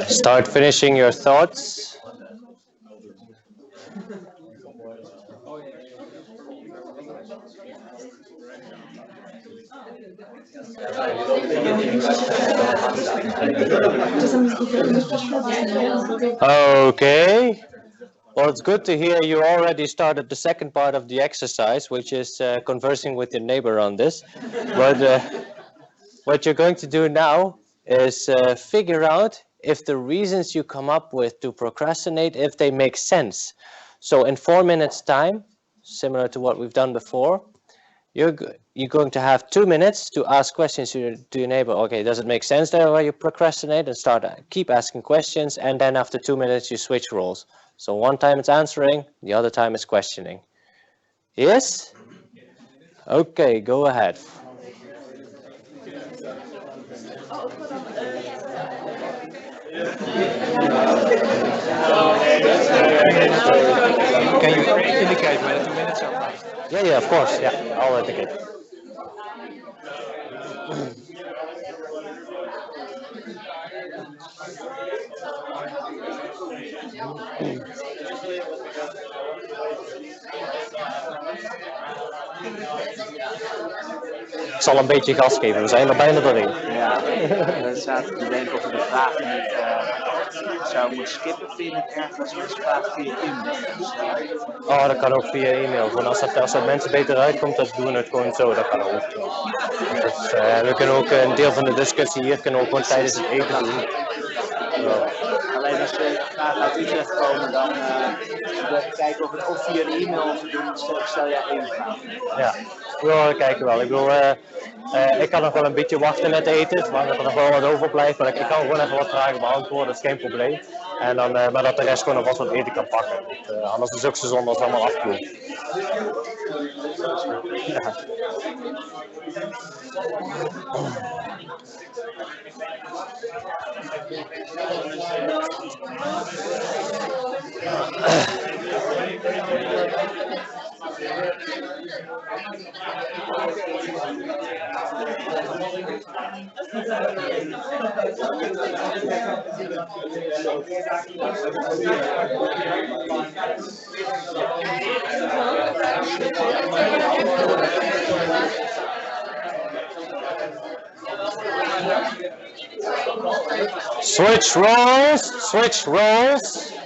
Start finishing your thoughts. Okay. Well, it's good to hear you already started the second part of the exercise, which is conversing with your neighbor on this. But what you're going to do now is figure out if the reasons you come up with to procrastinate, if they make sense. So in 4 minutes time, similar to what we've done before, you're going to have 2 minutes to ask questions to your neighbor. Okay, does it make sense that why you procrastinate? And keep asking questions, and then after 2 minutes you switch roles. So one time it's answering, the other time it's questioning. Yes? Okay, go ahead. Can you indicate when the 2 minutes are passed? Yeah, of course. Yeah, I'll indicate. Ik zal een beetje gas geven, we zijn er bijna doorheen. Ja, we zaten te denken of we de vragen niet zou moeten skippen. Vind je het erg als we de vraag via e-mail stellen? Oh, dat kan ook via e-mail. Gewoon als dat mensen beter uitkomt, dan doen we het gewoon zo. Dat kan ook. Dus, we kunnen ook een deel van de discussie hier kunnen we ook gewoon tijdens het eten doen. Alleen als we vragen uit Utrecht komen, dan we kijken of we het of via de e-mail of we doen. Stel jij één vraag. Ja, we kijken wel. Ik bedoel, ik kan nog wel een beetje wachten met eten, zolang er nog wel wat over blijft. Maar ik kan gewoon even wat vragen beantwoorden, dat is geen probleem. En dan, maar dat de rest gewoon nog wat eten kan pakken. Want, anders is het ook zo zonde als het allemaal afkoelt. Ja. Switch roles, switch roles.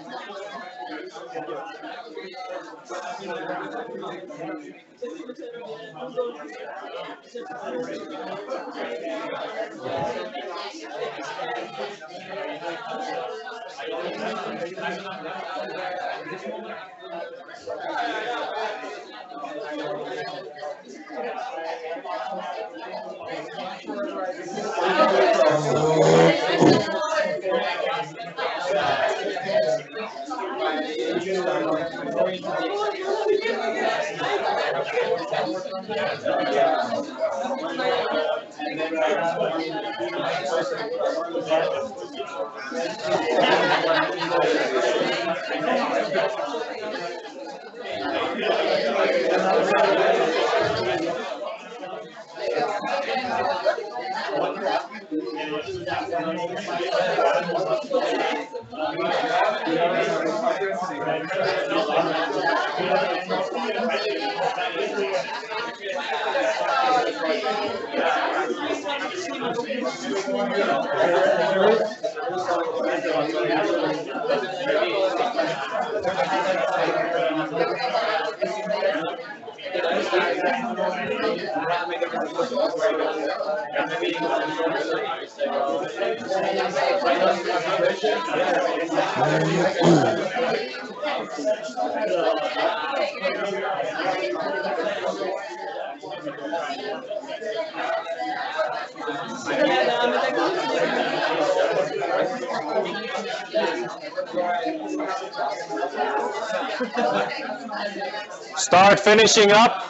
Start finishing up.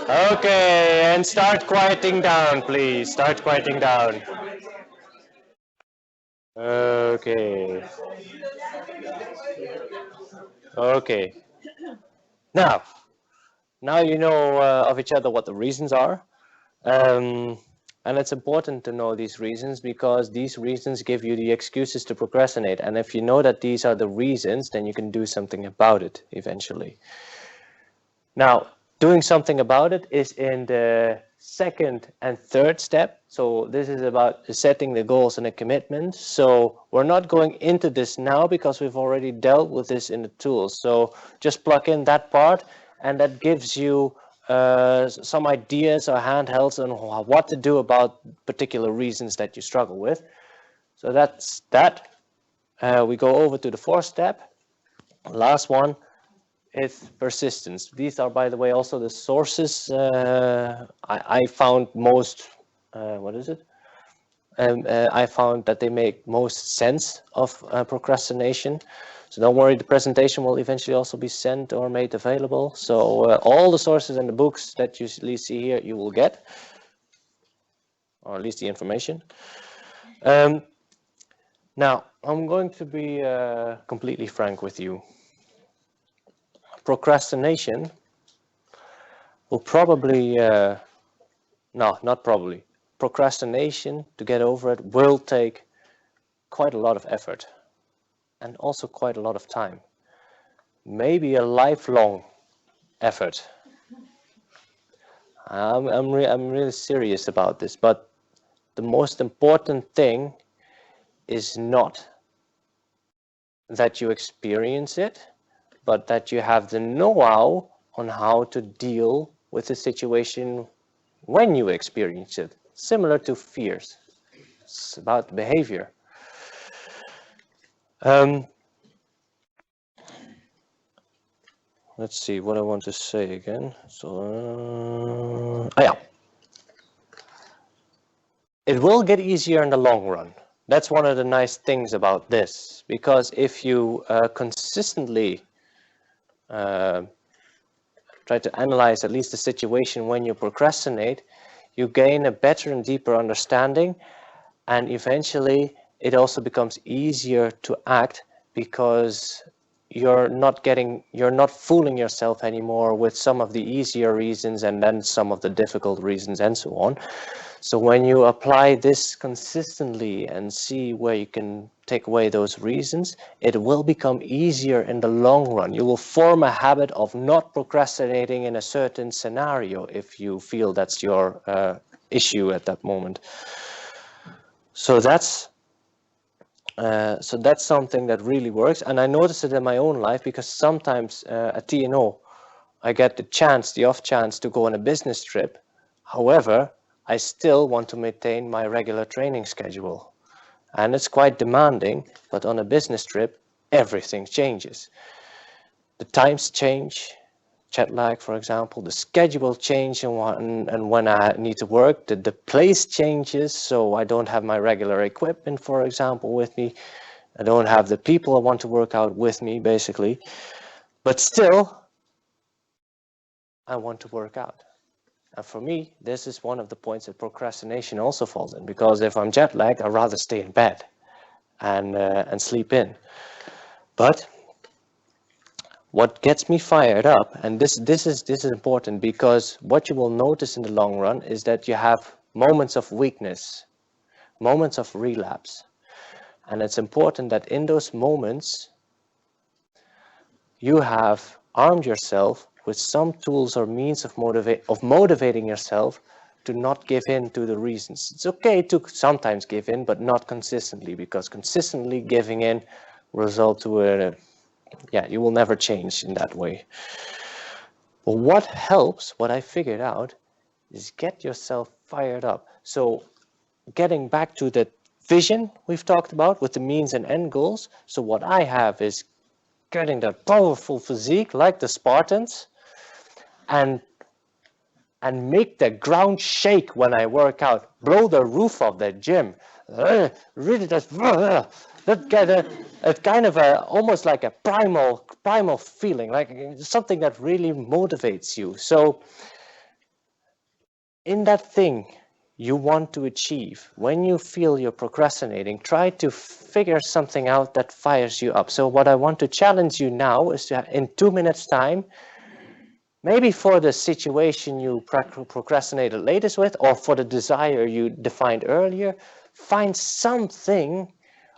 Okay, and start quieting down, please. Start quieting down. Okay. Okay. Now you know of each other what the reasons are. Um, and it's important to know these reasons because these reasons give you the excuses to procrastinate. And if you know that these are the reasons, then you can do something about it eventually. Now, doing something about it is in the second and third step. So this is about setting the goals and the commitment. So we're not going into this now because we've already dealt with this in the tools. So just plug in that part and that gives you some ideas or handhelds on what to do about particular reasons that you struggle with. So that's that. We go over to the fourth step. Last one. It's persistence. These are, by the way, also the sources I found most, what is it? I found that they make most sense of procrastination. So don't worry, the presentation will eventually also be sent or made available. So all the sources and the books that you see here, you will get, or at least the information. Now, I'm going to be completely frank with you. Procrastination will probably, no, not probably. Procrastination, to get over it, will take quite a lot of effort and also quite a lot of time. Maybe a lifelong effort. I'm really serious about this, but the most important thing is not that you experience it, but that you have the know-how on how to deal with the situation when you experience it. Similar to fears. It's about behavior. Let's see what I want to say again. So, yeah. It will get easier in the long run. That's one of the nice things about this, because if you consistently try to analyze at least the situation when you procrastinate, you gain a better and deeper understanding, and eventually it also becomes easier to act because you're not fooling yourself anymore with some of the easier reasons and then some of the difficult reasons and so on. So when you apply this consistently and see where you can take away those reasons, it will become easier in the long run. You will form a habit of not procrastinating in a certain scenario if you feel that's your issue at that moment. So that's something that really works, and I notice it in my own life because sometimes at TNO I get the off chance to go on a business trip. However, I still want to maintain my regular training schedule, and it's quite demanding, but on a business trip everything changes. The times change, jet lag for example, the schedule changes, and when I need to work, the place changes, so I don't have my regular equipment for example with me, I don't have the people I want to work out with me basically, but still I want to work out. And for me, this is one of the points that procrastination also falls in, because if I'm jet lagged, I'd rather stay in bed and sleep in. But what gets me fired up, and this is important, because what you will notice in the long run is that you have moments of weakness, moments of relapse. And it's important that in those moments, you have armed yourself with some tools or means of motivating yourself to not give in to the reasons. It's okay to sometimes give in, but not consistently, because consistently giving in will result to you will never change in that way. But what helps, what I figured out, is get yourself fired up. So getting back to the vision we've talked about with the means and end goals. So what I have is getting that powerful physique like the Spartans, and make the ground shake when I work out, blow the roof off the gym. Really, that kind of almost like a primal feeling, like something that really motivates you. So in that thing you want to achieve, when you feel you're procrastinating, try to figure something out that fires you up. So what I want to challenge you now is to, in 2 minutes time, maybe for the situation you procrastinated latest with, or for the desire you defined earlier, find something,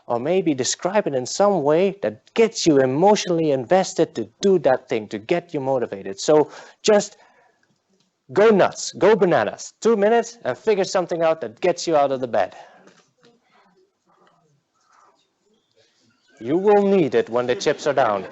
or maybe describe it in some way that gets you emotionally invested to do that thing, to get you motivated. So just go nuts, go bananas. 2 minutes and figure something out that gets you out of the bed. You will need it when the chips are down.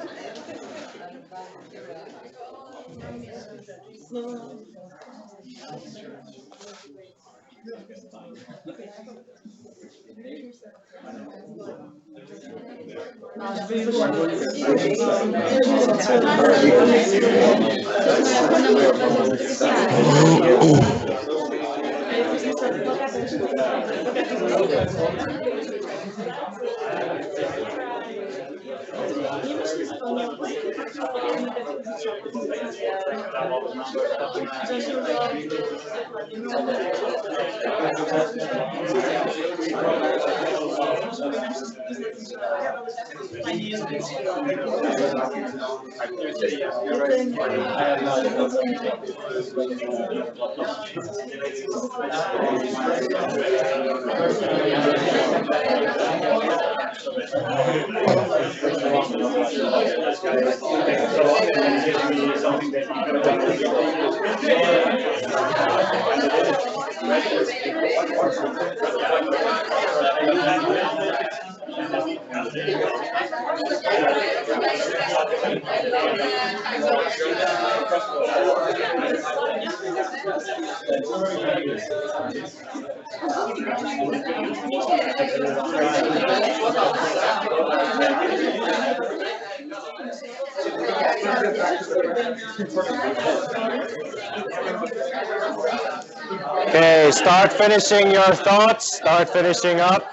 Okay, start finishing your thoughts, start finishing up.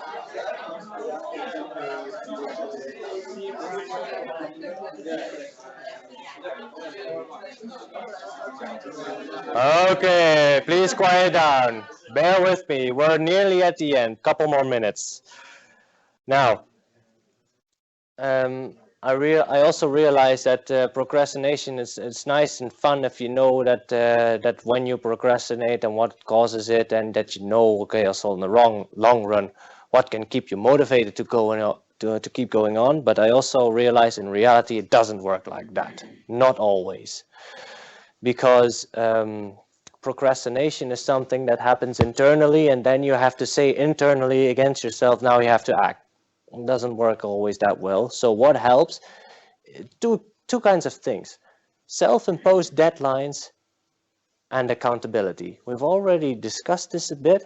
Okay, please quiet down. Bear with me. We're nearly at the end. Couple more minutes. Now, I also realize that procrastination is nice and fun if you know that when you procrastinate and what causes it, and that you know, okay, also in the long run, what can keep you motivated to go on, to keep going on. But I also realize in reality it doesn't work like that. Not always. Because procrastination is something that happens internally, and then you have to say internally against yourself, now you have to act. It doesn't work always that well. So what helps? Two kinds of things: self-imposed deadlines and accountability. We've already discussed this a bit,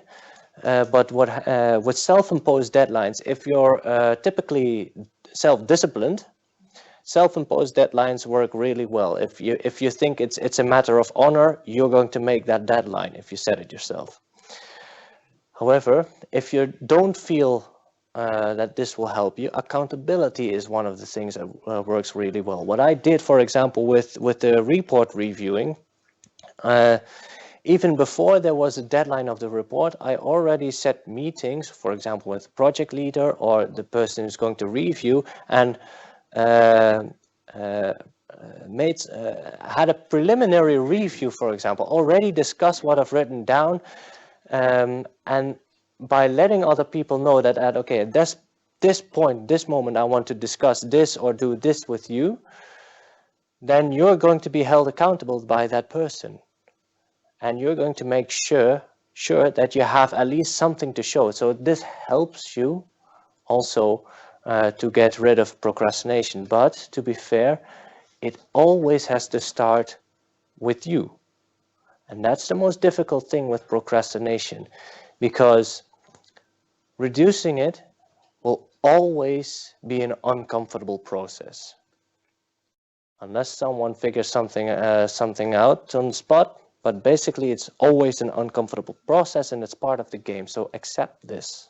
but with self-imposed deadlines, if you're typically self-disciplined, self-imposed deadlines work really well. If you think it's a matter of honor, you're going to make that deadline if you set it yourself. However, if you don't feel that this will help you, accountability is one of the things that works really well. What I did, for example, with the report reviewing, even before there was a deadline of the report, I already set meetings, for example, with the project leader or the person who's going to review, and had a preliminary review, for example, already discussed what I've written down, and by letting other people know that at this point, this moment, I want to discuss this or do this with you, then you're going to be held accountable by that person, and you're going to make sure that you have at least something to show. So this helps you also to get rid of procrastination. But to be fair, it always has to start with you. And that's the most difficult thing with procrastination, because reducing it will always be an uncomfortable process. unless someone figures something out on the spot. But basically, it's always an uncomfortable process, and it's part of the game. So accept this.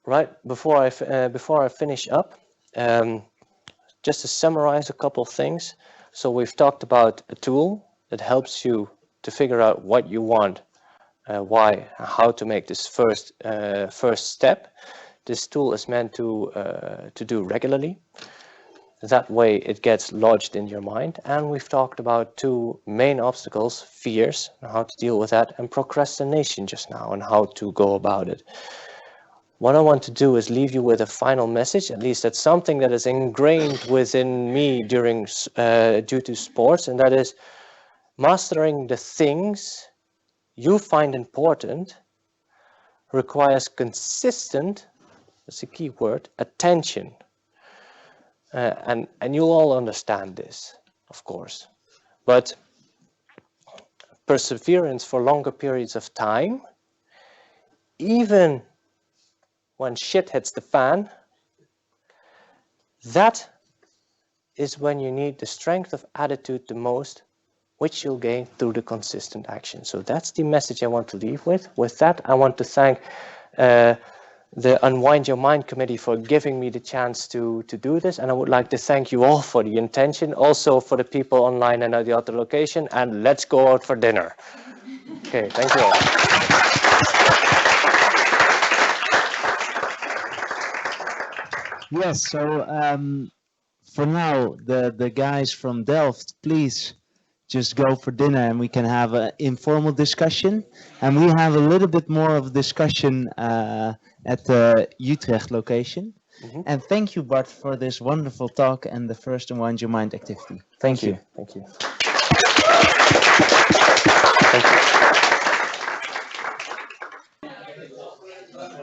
Right before I finish up, just to summarize a couple of things. So we've talked about a tool that helps you to figure out what you want, why, how to make this first step. This tool is meant to do regularly. That way it gets lodged in your mind. And we've talked about two main obstacles: fears, and how to deal with that, and procrastination just now, and how to go about it. What I want to do is leave you with a final message. At least that's something that is ingrained within me due to sports, and that is mastering the things you find important requires consistent, that's a key word, attention. And you'll all understand this, of course. But perseverance for longer periods of time, even when shit hits the fan, that is when you need the strength of attitude the most, which you'll gain through the consistent action. So that's the message I want to leave with. With that, I want to thank the Unwind Your Mind Committee for giving me the chance to do this. And I would like to thank you all for the intention, also for the people online and at the other location. And let's go out for dinner. Okay, thank you all. Yes, so for now, the guys from Delft, please just go for dinner and we can have an informal discussion. And we have a little bit more of discussion at the Utrecht location. And thank you, Bart, for this wonderful talk and the first Unwind Your Mind activity. Thank you. Thank you.